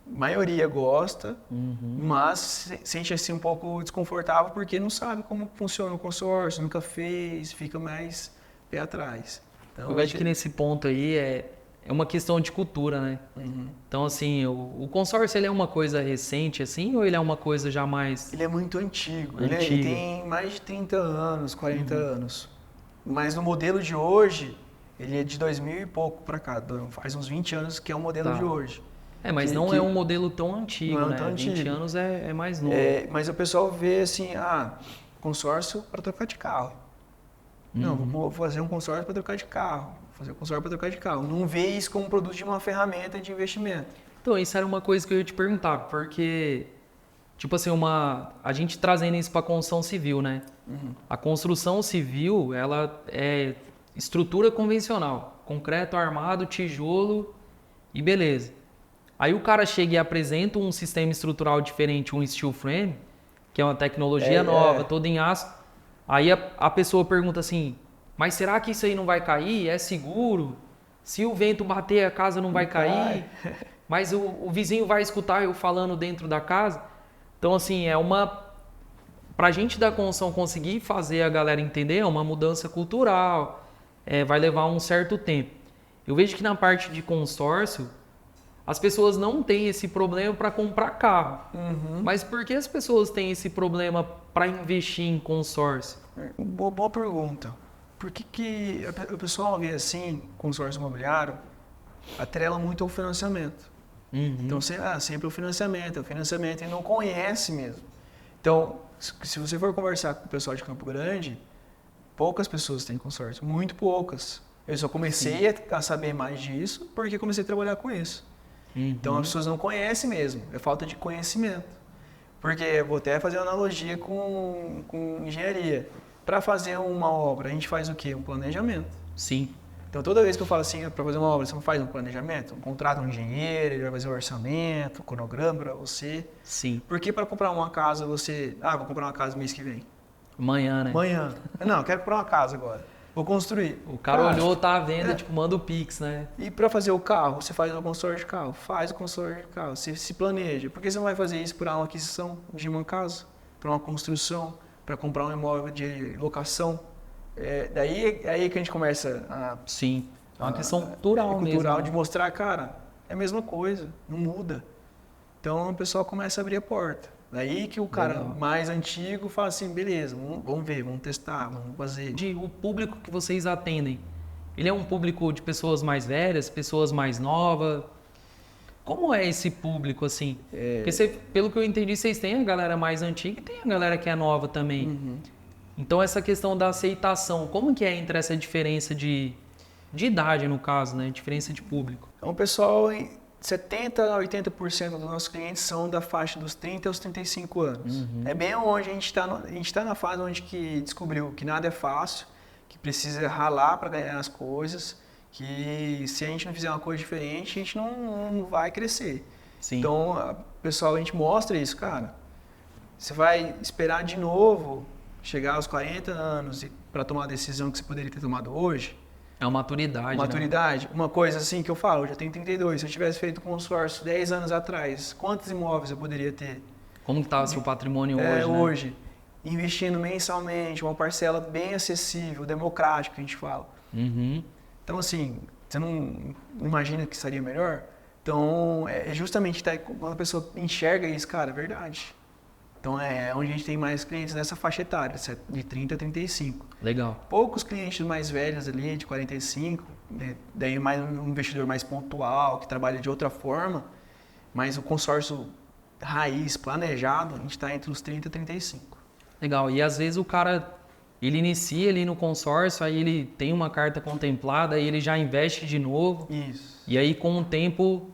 maioria gosta, mas sente assim um pouco desconfortável porque não sabe como funciona o consórcio, nunca fez, fica mais pé atrás. Então, eu vejo que nesse ponto aí é uma questão de cultura, né? Então, assim, o consórcio ele é uma coisa recente, assim, ou ele é uma coisa já mais... Ele é muito antigo. Ele tem mais de 30 anos, 40 anos. Mas no modelo de hoje, ele é de 2000 e pouco para cá. Faz uns 20 anos que é o modelo de hoje. Mas não é um modelo tão antigo, não né? Tão 20 antigo. anos é mais novo. Mas o pessoal vê assim, consórcio para trocar de carro. Não, vou fazer um consórcio para trocar de carro. Fazer um consórcio para trocar de carro. Não vê isso como produto de uma ferramenta de investimento. Então, isso era uma coisa que eu ia te perguntar, porque, tipo assim, a gente trazendo isso para a construção civil, né? A construção civil, ela é estrutura convencional. Concreto armado, tijolo e beleza. Aí o cara chega e apresenta um sistema estrutural diferente, um steel frame, que é uma tecnologia nova, toda em aço. Aí a pessoa pergunta assim, mas será que isso aí não vai cair? É seguro? Se o vento bater, a casa não vai cair? Mas o vizinho vai escutar eu falando dentro da casa? Então, assim, pra gente da construção conseguir fazer a galera entender, é uma mudança cultural, vai levar um certo tempo. Eu vejo que na parte de consórcio, as pessoas não têm esse problema para comprar carro. Mas por que as pessoas têm esse problema para investir em consórcio? Boa pergunta. Por que o pessoal vê assim, consórcio imobiliário, atrela muito ao financiamento? Então, sempre o financiamento, e não conhece mesmo. Então, se você for conversar com o pessoal de Campo Grande, poucas pessoas têm consórcio, muito poucas. Eu só comecei a saber mais disso porque comecei a trabalhar com isso. Então, as pessoas não conhecem mesmo, é falta de conhecimento. Porque, vou até fazer uma analogia com engenharia. Para fazer uma obra, a gente faz o quê? Um planejamento. Sim. Então, toda vez que eu falo assim, para fazer uma obra, você não faz um planejamento? Contrata um engenheiro, ele vai fazer um orçamento, um cronograma para você. Sim. Porque para comprar uma casa, você... vou comprar uma casa mês que vem. Amanhã, né? Amanhã. Não, eu quero comprar uma casa agora. Vou construir. O cara olhou, tá à venda, tipo, manda o Pix, né? E para fazer o carro, você faz um consórcio de carro? Faz o consórcio de carro. Você se planeja. Por que você não vai fazer isso para uma aquisição de uma casa? Para uma construção? Para comprar um imóvel de locação? Daí é aí que a gente começa É uma questão cultural mesmo. Cultural de mostrar, cara, é a mesma coisa, não muda. Então o pessoal começa a abrir a porta. Daí que o cara mais antigo fala assim, beleza, vamos ver, vamos testar, vamos fazer. O público que vocês atendem, ele é um público de pessoas mais velhas, pessoas mais novas? Como é esse público, assim? Porque pelo que eu entendi, vocês têm a galera mais antiga e tem a galera que é nova também. Uhum. Então essa questão da aceitação, como que é entre essa diferença de idade, no caso, né? Diferença de público? Então o pessoal, 70% a 80% dos nossos clientes são da faixa dos 30 aos 35 anos. Uhum. É bem onde a gente está na fase onde que descobriu que nada é fácil, que precisa ralar para ganhar as coisas, que se a gente não fizer uma coisa diferente, a gente não vai crescer. Sim. Então, pessoal, a gente mostra isso, cara. Você vai esperar de novo chegar aos 40 anos para tomar a decisão que você poderia ter tomado hoje? É uma maturidade, Maturidade. Né? Uma coisa assim que eu falo, eu já tenho 32, se eu tivesse feito consórcio 10 anos atrás, quantos imóveis eu poderia ter? Como que está o seu patrimônio hoje, né? Hoje, investindo mensalmente, uma parcela bem acessível, democrática, que a gente fala. Uhum. Então, assim, você não imagina que seria melhor? Então, é justamente quando a pessoa enxerga isso, cara, é verdade. Então, é onde a gente tem mais clientes nessa faixa etária, de 30 a 35. Legal. Poucos clientes mais velhos ali, de 45, daí mais um investidor mais pontual, que trabalha de outra forma, mas o consórcio raiz, planejado, a gente está entre os 30 e 35. Legal. E às vezes o cara, ele inicia ali no consórcio, aí ele tem uma carta contemplada, aí ele já investe de novo. Isso. E aí com o tempo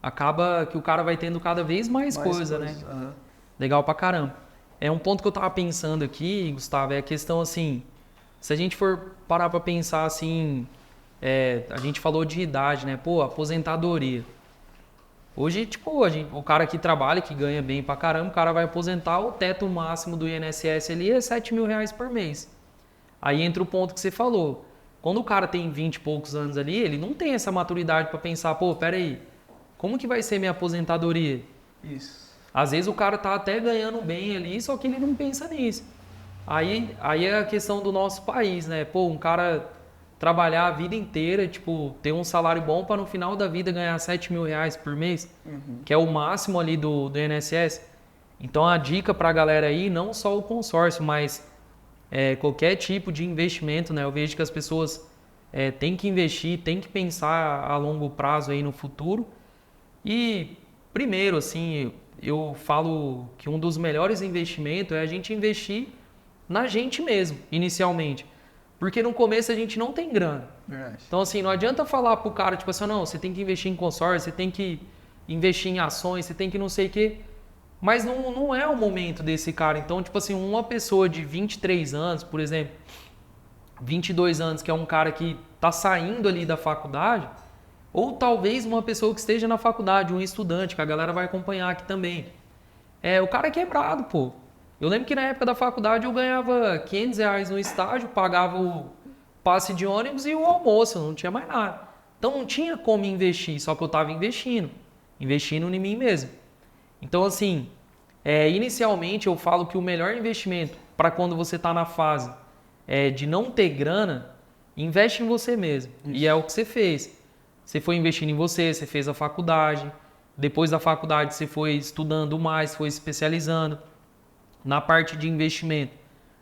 acaba que o cara vai tendo cada vez mais coisa, né? Uhum. Legal pra caramba. É um ponto que eu tava pensando aqui, Gustavo, é a questão assim, se a gente for parar pra pensar assim, a gente falou de idade, né? Pô, aposentadoria. Hoje, tipo, o cara que trabalha, que ganha bem pra caramba, o cara vai aposentar, o teto máximo do INSS ali é R$7.000 por mês. Aí entra o ponto que você falou. Quando o cara tem 20 e poucos anos ali, ele não tem essa maturidade pra pensar, pô, peraí, como que vai ser minha aposentadoria? Isso. Às vezes o cara tá até ganhando bem ali, só que ele não pensa nisso. Aí é a questão do nosso país, né? Pô, um cara trabalhar a vida inteira, tipo, ter um salário bom para no final da vida ganhar R$7.000 por mês, que é o máximo ali do INSS. Então a dica pra galera aí, não só o consórcio, mas qualquer tipo de investimento, né? Eu vejo que as pessoas têm que investir, têm que pensar a longo prazo aí no futuro. E primeiro, assim, eu falo que um dos melhores investimentos é a gente investir na gente mesmo, inicialmente. Porque no começo a gente não tem grana. Verdade. Então, assim, não adianta falar pro cara, tipo assim, não, você tem que investir em consórcio, você tem que investir em ações, você tem que não sei o quê. Mas não é o momento desse cara. Então, tipo assim, uma pessoa de 23 anos, por exemplo, 22 anos, que é um cara que tá saindo ali da faculdade, ou talvez uma pessoa que esteja na faculdade, um estudante, que a galera vai acompanhar aqui também. O cara é quebrado, pô. Eu lembro que na época da faculdade eu ganhava R$500 no estágio, pagava o passe de ônibus e o almoço, não tinha mais nada. Então não tinha como investir, só que eu estava investindo em mim mesmo. Então assim, inicialmente eu falo que o melhor investimento para quando você está na fase de não ter grana, investe em você mesmo. Isso. E é o que você fez. Você foi investindo em você, você fez a faculdade, depois da faculdade você foi estudando mais, foi especializando. Na parte de investimento,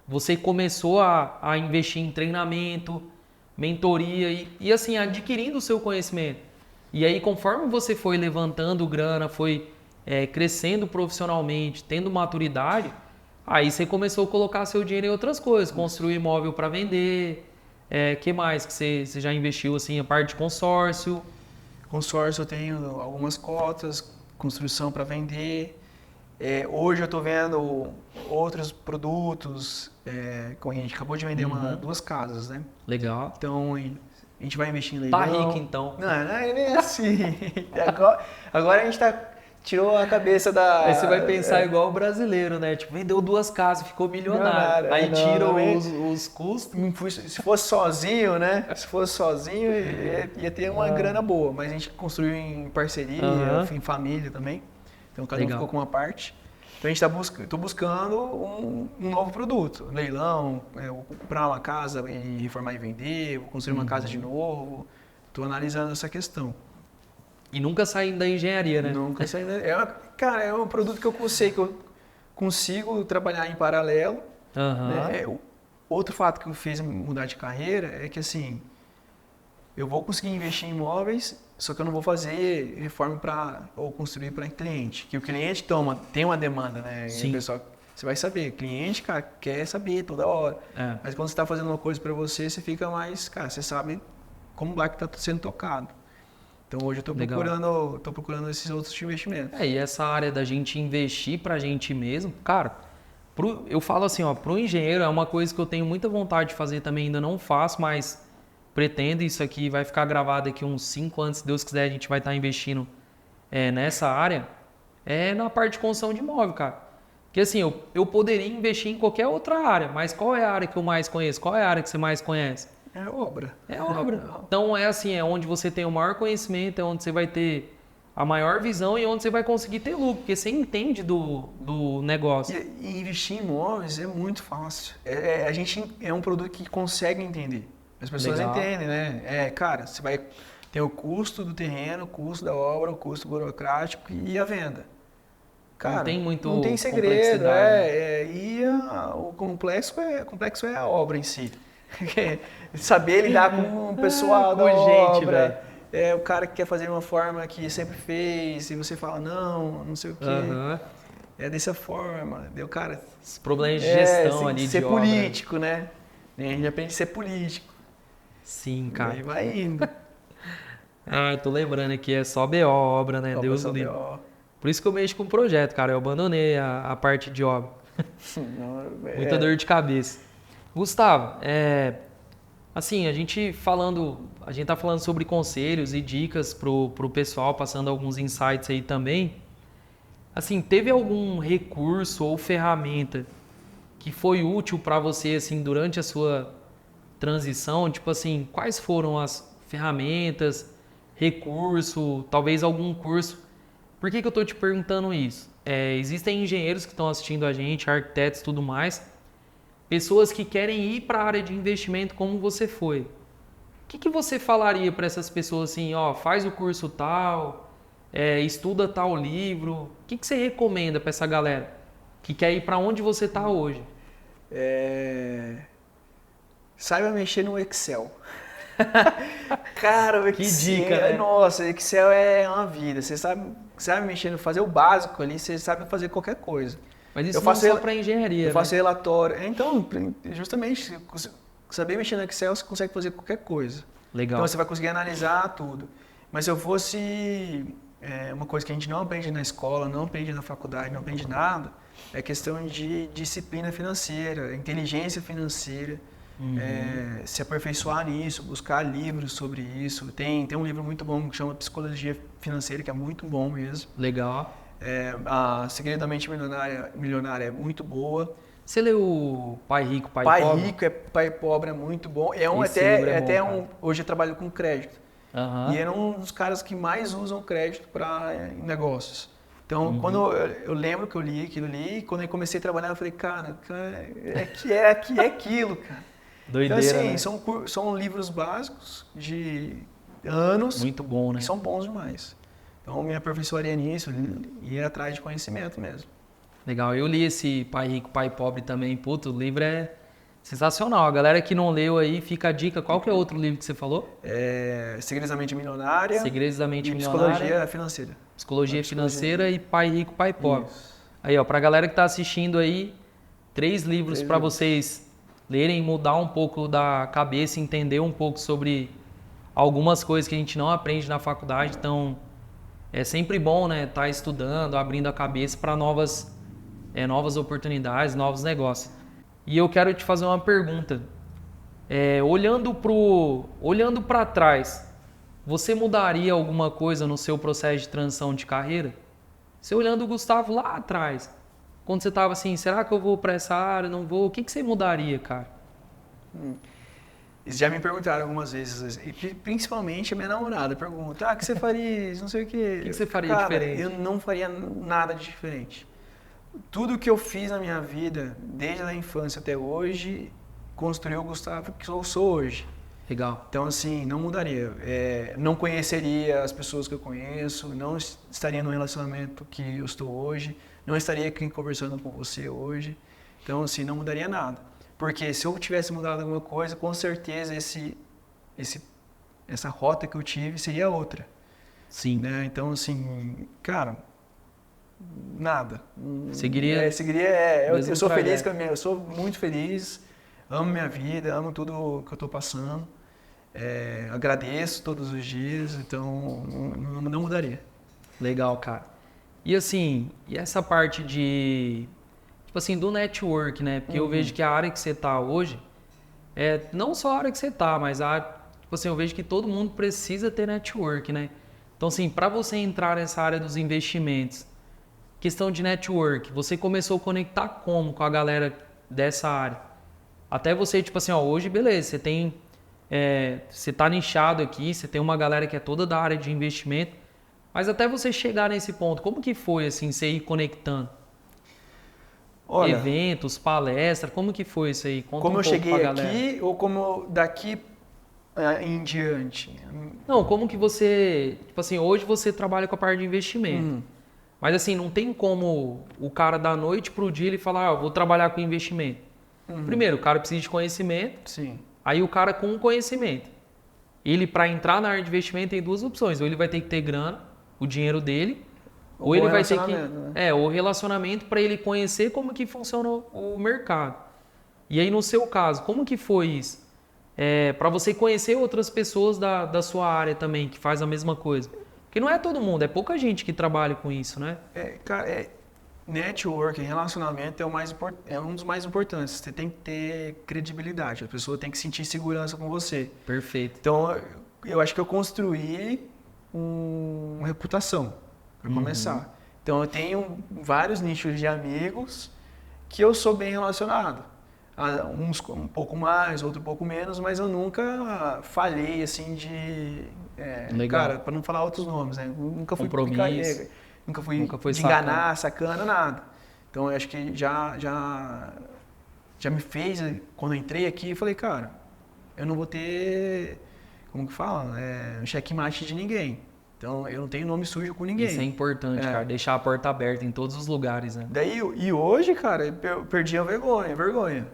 você começou a investir em treinamento, mentoria e assim, adquirindo o seu conhecimento. E aí, conforme você foi levantando grana, foi crescendo profissionalmente, tendo maturidade, aí você começou a colocar seu dinheiro em outras coisas, construir imóvel para vender, que mais que você já investiu, assim, a parte de consórcio? Consórcio eu tenho algumas cotas, construção para vender. Hoje eu estou vendo outros produtos, a gente acabou de vender 2 casas, né? Legal. Então, a gente vai investir em leilão. Tá rico, então. Não é nem assim. Agora a gente tirou a cabeça da... Aí você vai pensar igual o brasileiro, né? Tipo, vendeu 2 casas, ficou milionário. Aí tira os custos. Se fosse sozinho, né? Se fosse sozinho, ia ter uma grana boa. Mas a gente construiu em parceria, em família também. Então, cada um ficou com uma parte. Então, a gente tô buscando um novo produto. Leilão, comprar uma casa e reformar e vender, vou construir uma casa de novo. Tô analisando essa questão. E nunca saindo da engenharia, né? Nunca saí. Cara, é um produto que eu sei que eu consigo trabalhar em paralelo. Né? Outro fato que me fez mudar de carreira é que assim, eu vou conseguir investir em imóveis, só que eu não vou fazer reforma ou construir para cliente. Que o cliente tem uma demanda, né? Sim. E o pessoal, você vai saber, cliente, cara, quer saber toda hora. Mas quando você está fazendo uma coisa para você, você fica mais, cara, você sabe como lá que está sendo tocado. Então hoje eu estou procurando esses outros investimentos. E essa área da gente investir pra gente mesmo, cara, eu falo assim, ó, pro engenheiro é uma coisa que eu tenho muita vontade de fazer também, ainda não faço, mas pretendo. Isso aqui vai ficar gravado aqui uns 5 anos, se Deus quiser, a gente vai estar investindo nessa área, na parte de construção de imóvel, cara. Porque assim, eu poderia investir em qualquer outra área, mas qual é a área que eu mais conheço? Qual é a área que você mais conhece? É obra. É obra. Então é assim, é onde você tem o maior conhecimento, é onde você vai ter a maior visão e onde você vai conseguir ter lucro, porque você entende do negócio. E investir em imóveis é muito fácil. A gente é um produto que consegue entender. As pessoas entendem, né? Cara, você vai ter o custo do terreno, o custo da obra, o custo burocrático e a venda. Cara, não tem segredo. O complexo é a obra em si. Saber lidar com o pessoal da obra. O cara que quer fazer uma forma que sempre fez, e você fala, não sei o quê. É dessa forma. Cara, os problemas de gestão ali de ser obra. político, né? A gente aprende a ser político. Sim, cara. E aí vai indo. Eu tô lembrando aqui, é só BO obra, né? Deus do livre. Por isso que eu mexo com o projeto, cara. Eu abandonei a parte de obra. Muita dor de cabeça. Gustavo, assim, a gente tá falando sobre conselhos e dicas pro pessoal, passando alguns insights aí também. Assim, teve algum recurso ou ferramenta que foi útil para você, assim, durante a sua transição? Tipo assim, quais foram as ferramentas, recurso, talvez algum curso? Por que eu estou te perguntando isso? Existem engenheiros que estão assistindo a gente, arquitetos e tudo mais, pessoas que querem ir para a área de investimento como você foi. O que você falaria para essas pessoas assim, ó, faz o curso tal, estuda tal livro? O que você recomenda para essa galera que quer ir para onde você está hoje? Saiba mexer no Excel. Cara, o Excel, que dica, né? Nossa, Excel é uma vida. Você sabe mexer, fazer o básico ali, você sabe fazer qualquer coisa. Mas isso não é só para engenharia, Eu faço relatório. Então, justamente, saber mexer no Excel, você consegue fazer qualquer coisa. Legal. Então, você vai conseguir analisar tudo. Mas se eu fosse uma coisa que a gente não aprende na escola, não aprende na faculdade, não aprende nada, é questão de disciplina financeira, inteligência financeira. Se aperfeiçoar nisso, buscar livros sobre isso. Tem um livro muito bom que chama Psicologia Financeira, que é muito bom mesmo. Legal. A Segredo da Mente Milionária é muito boa. Você leu o Pai Rico, Pai Pobre? Pai Rico, Pai Pobre é muito bom. Hoje eu trabalho com crédito. E era um dos caras que mais usam crédito para negócios. Então, quando eu lembro que eu li aquilo ali, e quando eu comecei a trabalhar, eu falei, cara, é aquilo, cara. Doideira, então, assim, né? são livros básicos de anos. Muito bom, né? Que são bons demais. Então, eu me aperfeiçoaria nisso e ir atrás de conhecimento mesmo. Legal. Eu li esse Pai Rico, Pai Pobre também. Puta, o livro é sensacional. A galera que não leu aí, fica a dica. Qual que é o outro livro que você falou? Segredos da Mente Milionária. Segredos da Mente Milionária. Psicologia Financeira. Psicologia Financeira e Pai Rico, Pai Pobre. Isso. Aí, ó, pra galera que tá assistindo aí, 3 livros para vocês lerem, mudar um pouco da cabeça, entender um pouco sobre algumas coisas que a gente não aprende na faculdade. Então, é sempre bom, né, estar estudando, abrindo a cabeça para novas oportunidades, novos negócios. E eu quero te fazer uma pergunta. Olhando para trás, você mudaria alguma coisa no seu processo de transição de carreira? Você olhando o Gustavo lá atrás, quando você estava assim, será que eu vou para essa área, não vou? O que você mudaria, cara? Eles já me perguntaram algumas vezes, e principalmente a minha namorada pergunta, o que você faria, não sei o quê. O que você faria diferente? Eu não faria nada de diferente. Tudo que eu fiz na minha vida, desde a infância até hoje, construiu o Gustavo que eu sou hoje. Legal. Então, assim, não mudaria. Não conheceria as pessoas que eu conheço, não estaria no relacionamento que eu estou hoje, não estaria aqui conversando com você hoje. Então, assim, não mudaria nada. Porque se eu tivesse mudado alguma coisa, com certeza essa rota que eu tive seria outra. Sim. Né? Então, assim, cara, nada. Seguiria eu sou feliz eu sou muito feliz, amo minha vida, amo tudo que eu estou passando. Agradeço todos os dias, então não mudaria. Legal, cara. E assim, e essa parte de, tipo assim, do network, né? Porque eu vejo que a área que você tá hoje, não só a área que você tá, mas tipo assim, eu vejo que todo mundo precisa ter network, né? Então assim, para você entrar nessa área dos investimentos, questão de network, você começou a conectar como com a galera dessa área? Até você, tipo assim, ó, hoje, beleza, você tem... você tá nichado aqui, você tem uma galera que é toda da área de investimento, mas até você chegar nesse ponto, como que foi, assim, você ir conectando? Olha, Eventos, palestras, como que foi isso aí? Conta como um eu pouco cheguei pra galera. aqui ou como daqui em diante? Não, como que você... Tipo assim, hoje você trabalha com a parte de investimento. Mas assim, não tem como o cara da noite pro dia ele falar, eu vou trabalhar com investimento. Primeiro, o cara precisa de conhecimento. Sim. Aí o cara com conhecimento. Ele, para entrar na área de investimento, tem duas opções. Ou ele vai ter que ter grana, o dinheiro dele, ou ele vai ter que... né? o relacionamento para ele conhecer como que funciona o mercado. E aí, no seu caso, como que foi isso? Para você conhecer outras pessoas da sua área também, que faz a mesma coisa. Porque não é todo mundo, é pouca gente que trabalha com isso, né? Cara, networking, relacionamento é um dos mais importantes. Você tem que ter credibilidade, a pessoa tem que sentir segurança com você. Perfeito. Então, eu acho que eu construí uma reputação, para começar. Então, eu tenho vários nichos de amigos que eu sou bem relacionado. Uns um pouco mais, outro um pouco menos, mas eu nunca falhei, assim, cara, para não falar outros nomes, né? Nunca fui compromisso. Nunca fui de sacana. enganar, sacana, nada. Então, eu acho que já me fez, quando eu entrei aqui, eu falei, cara, eu não vou ter, como que fala, um checkmate de ninguém. Então, eu não tenho nome sujo com ninguém. Isso é importante, cara, deixar a porta aberta em todos os lugares, né? E hoje, cara, eu perdi a vergonha.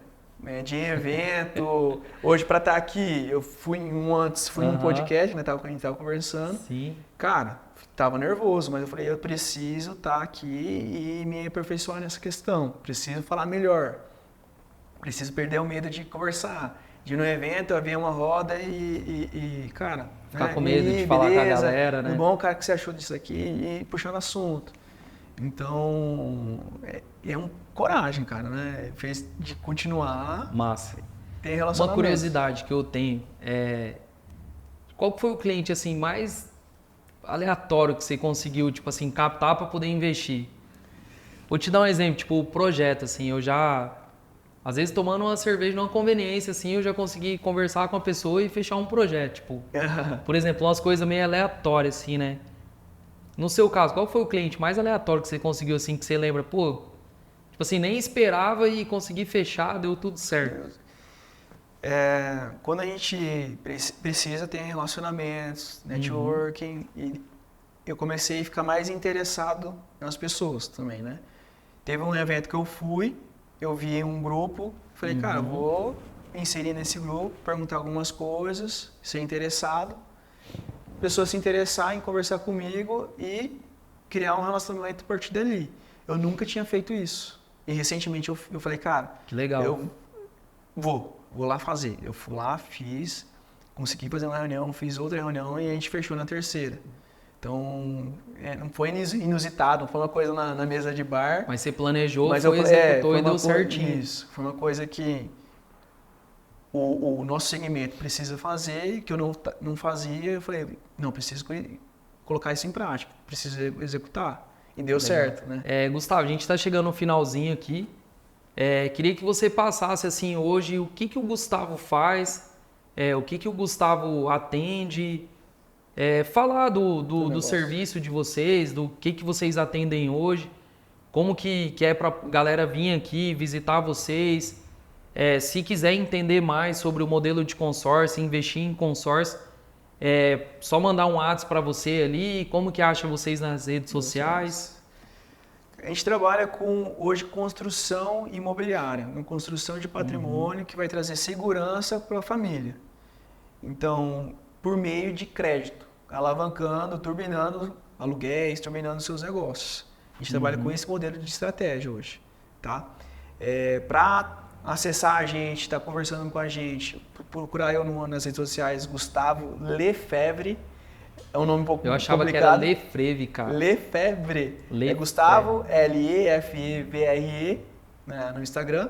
De evento, hoje para estar aqui, eu fui num podcast, né, a gente tava conversando. Sim. Cara, tava nervoso, mas eu falei, eu preciso estar aqui e me aperfeiçoar nessa questão. Preciso falar melhor. Preciso perder o medo de conversar. De ir no evento, haver uma roda cara... Ficar com medo de falar com a galera, né? Tudo bom, cara, o que você achou disso aqui? E puxando assunto. Então, coragem, cara, né? Fez de continuar. Massa. Ter relacionamento. Uma curiosidade que eu tenho qual foi o cliente assim mais aleatório que você conseguiu, tipo assim, captar para poder investir? Vou te dar um exemplo, tipo, o projeto, assim, eu já às vezes tomando uma cerveja numa conveniência, assim, eu já consegui conversar com a pessoa e fechar um projeto, tipo, por exemplo, umas coisas meio aleatórias, assim, né? No seu caso, qual foi o cliente mais aleatório que você conseguiu, assim, que você lembra? Pô, tipo assim, nem esperava e consegui fechar, deu tudo certo. Quando a gente precisa ter relacionamentos, networking, e eu comecei a ficar mais interessado nas pessoas também, né? Teve um evento que eu fui, eu vi um grupo, falei, cara, eu vou me inserir nesse grupo, perguntar algumas coisas, ser interessado. Pessoa se interessar em conversar comigo e criar um relacionamento a partir dali. Eu nunca tinha feito isso. E recentemente eu falei, cara, que legal. Eu vou lá fazer. Eu fui lá, fiz, consegui fazer uma reunião, fiz outra reunião e a gente fechou na terceira. Então, não foi inusitado, não foi uma coisa na mesa de bar. Mas você planejou, executou e deu certinho. Isso, foi uma coisa que o nosso segmento precisa fazer, que eu não fazia, eu falei, não, preciso colocar isso em prática, preciso executar. E deu certo, né? Gustavo, a gente está chegando no finalzinho aqui. Queria que você passasse assim hoje o que o Gustavo faz, o que o Gustavo atende, falar do serviço de vocês, do que vocês atendem hoje, como que é para a galera vir aqui visitar vocês. Se quiser entender mais sobre o modelo de consórcio, investir em consórcio, só mandar um WhatsApp para você ali. Como que acha vocês nas redes sociais? A gente trabalha com, hoje, construção imobiliária, uma construção de patrimônio que vai trazer segurança para a família. Então, por meio de crédito, alavancando, turbinando aluguéis, turbinando seus negócios. A gente trabalha com esse modelo de estratégia hoje, tá? Para acessar a gente, estar conversando com a gente, procurar eu nas redes sociais, Gustavo Lefebvre. É um nome um pouco complicado. Eu achava que era Lefebvre, cara. Lefebvre. É Gustavo, Lefevre, né, no Instagram.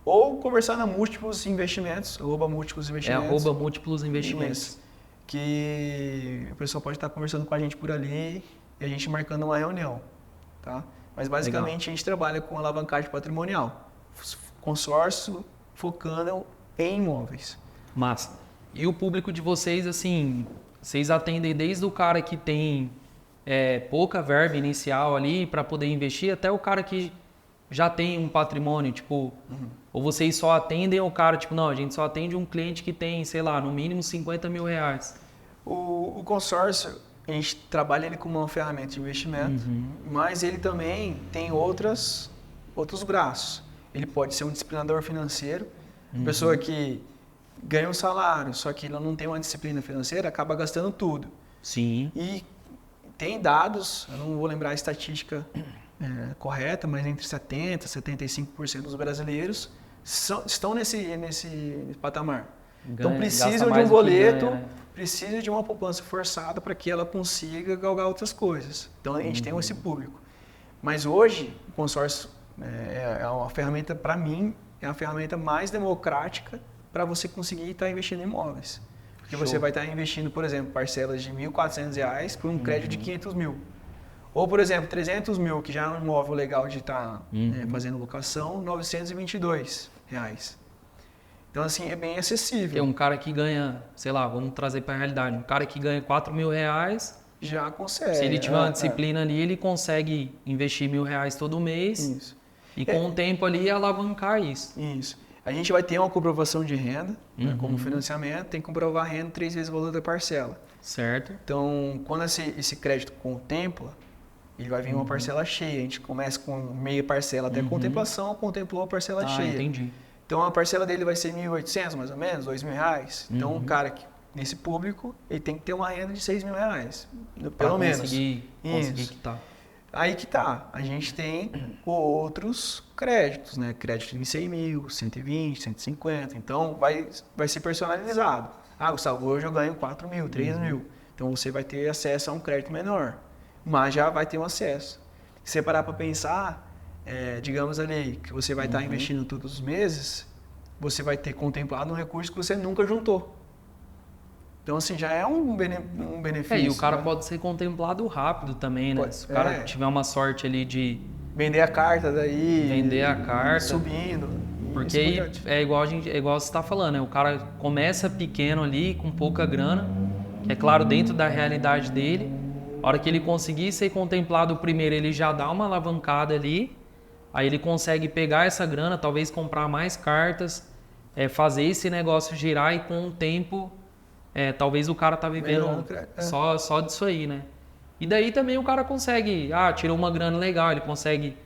Ou conversar na Múltiplos Investimentos, @Múltiplos Investimentos. @Múltiplos Investimentos. Isso. Que o pessoal pode estar conversando com a gente por ali e a gente marcando uma reunião, tá? Mas basicamente a gente trabalha com alavancagem patrimonial. Consórcio focando em imóveis. Massa. E o público de vocês, assim, vocês atendem desde o cara que tem pouca verba inicial ali para poder investir, até o cara que já tem um patrimônio, tipo, ou vocês só atendem o cara, tipo, não, a gente só atende um cliente que tem, sei lá, no mínimo 50 mil reais. O consórcio, a gente trabalha ele como uma ferramenta de investimento, mas ele também tem outros braços. Ele pode ser um disciplinador financeiro, pessoa que ganha um salário, só que ela não tem uma disciplina financeira, acaba gastando tudo. Sim. E tem dados, eu não vou lembrar a estatística correta, mas entre 70% e 75% dos brasileiros estão nesse patamar. Então precisam de um boleto, precisam de uma poupança forçada para que ela consiga galgar outras coisas. Então a gente tem esse público. Mas hoje o consórcio é uma ferramenta, para mim, é a ferramenta mais democrática para você conseguir estar investindo em imóveis. Porque você vai estar investindo, por exemplo, parcelas de R$ 1.400 por um crédito de 500 mil. Ou, por exemplo, 300 mil, que já é um imóvel legal de estar fazendo locação, R$ 922. Então, assim, é bem acessível. Tem um cara que ganha, sei lá, vamos trazer para a realidade, um cara que ganha 4 mil reais, já consegue. Se ele tiver uma disciplina ali, ele consegue investir R$ 1.000 todo mês. Isso. E com o tempo ali, alavancar isso. Isso. A gente vai ter uma comprovação de renda, né, como financiamento, tem que comprovar a renda 3 vezes o valor da parcela. Certo. Então, quando esse crédito contempla, ele vai vir uma parcela cheia. A gente começa com meia parcela até contemplação, contemplou a parcela cheia. Entendi. Então, a parcela dele vai ser 1.800, mais ou menos, R$2.000. Então, um cara que, nesse público, ele tem que ter uma renda de R$6.000, pelo menos. Conseguir quitar. Aí que tá. A gente tem outros créditos, né? Crédito em 100 mil, 120, 150. Então, vai ser personalizado. Ah, Gustavo, hoje eu ganho 4 mil, 3 mil. Então, você vai ter acesso a um crédito menor. Mas já vai ter um acesso. Se você parar para pensar, digamos ali, que você vai estar investindo todos os meses, você vai ter contemplado um recurso que você nunca juntou. Então, assim, já é um benefício. E o cara né? pode ser contemplado rápido também, né? Se o cara tiver uma sorte ali de... Vender a carta daí. Vender a carta. Subindo. Porque aí é igual você está falando, né? O cara começa pequeno ali, com pouca grana, que é claro, dentro da realidade dele. A hora que ele conseguir ser contemplado primeiro, ele já dá uma alavancada ali. Aí ele consegue pegar essa grana, talvez comprar mais cartas, fazer esse negócio girar e com o tempo... talvez o cara tá vivendo só disso aí, né? E daí também o cara consegue, tirou uma grana legal, ele consegue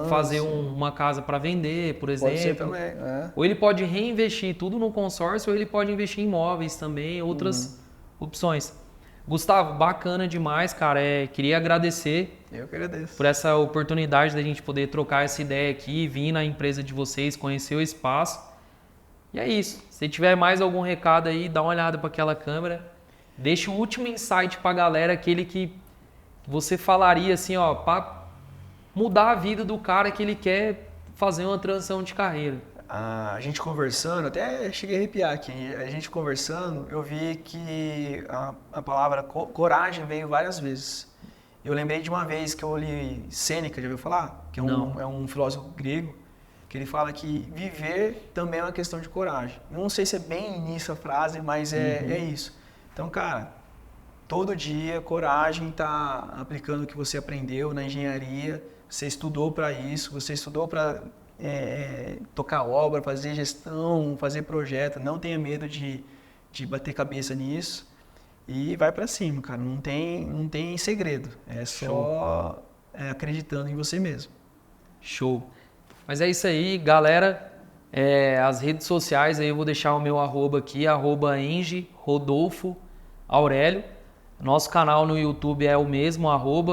fazer uma casa para vender, por exemplo. Pode ser também, Ou ele pode reinvestir tudo no consórcio, ou ele pode investir em imóveis também, outras opções. Gustavo, bacana demais, cara. Queria agradecer. Eu que agradeço. Por essa oportunidade da gente poder trocar essa ideia aqui, vir na empresa de vocês, conhecer o espaço. E é isso. Se tiver mais algum recado aí, dá uma olhada para aquela câmera. Deixa o último insight para a galera, aquele que você falaria assim, ó, para mudar a vida do cara que ele quer fazer uma transição de carreira. A gente conversando, até cheguei a arrepiar aqui, a gente conversando, eu vi que a palavra coragem veio várias vezes. Eu lembrei de uma vez que eu li Sêneca, já ouviu falar? Que é um filósofo grego. Que ele fala que viver também é uma questão de coragem. Não sei se é bem nisso a frase, mas é isso. Então, cara, todo dia, coragem tá aplicando o que você aprendeu na engenharia, você estudou para isso, você estudou para tocar obra, fazer gestão, fazer projeto. Não tenha medo de bater cabeça nisso e vai para cima, cara. Não tem segredo. É só acreditando em você mesmo. Show. Mas é isso aí, galera. As redes sociais aí eu vou deixar o meu arroba aqui, @EngeRodolfoAurélio. Nosso canal no YouTube é o mesmo,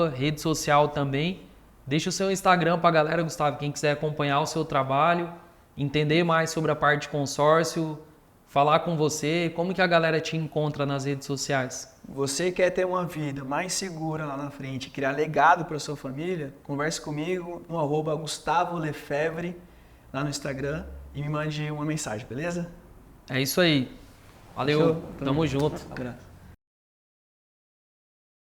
rede social também. Deixa o seu Instagram pra galera, Gustavo, quem quiser acompanhar o seu trabalho, entender mais sobre a parte de consórcio, falar com você, como que a galera te encontra nas redes sociais? Você quer ter uma vida mais segura lá na frente, criar legado para sua família? Converse comigo no @GustavoLefebvre lá no Instagram e me mande uma mensagem, beleza? É isso aí. Valeu, Fechou? tamo junto. Um abraço.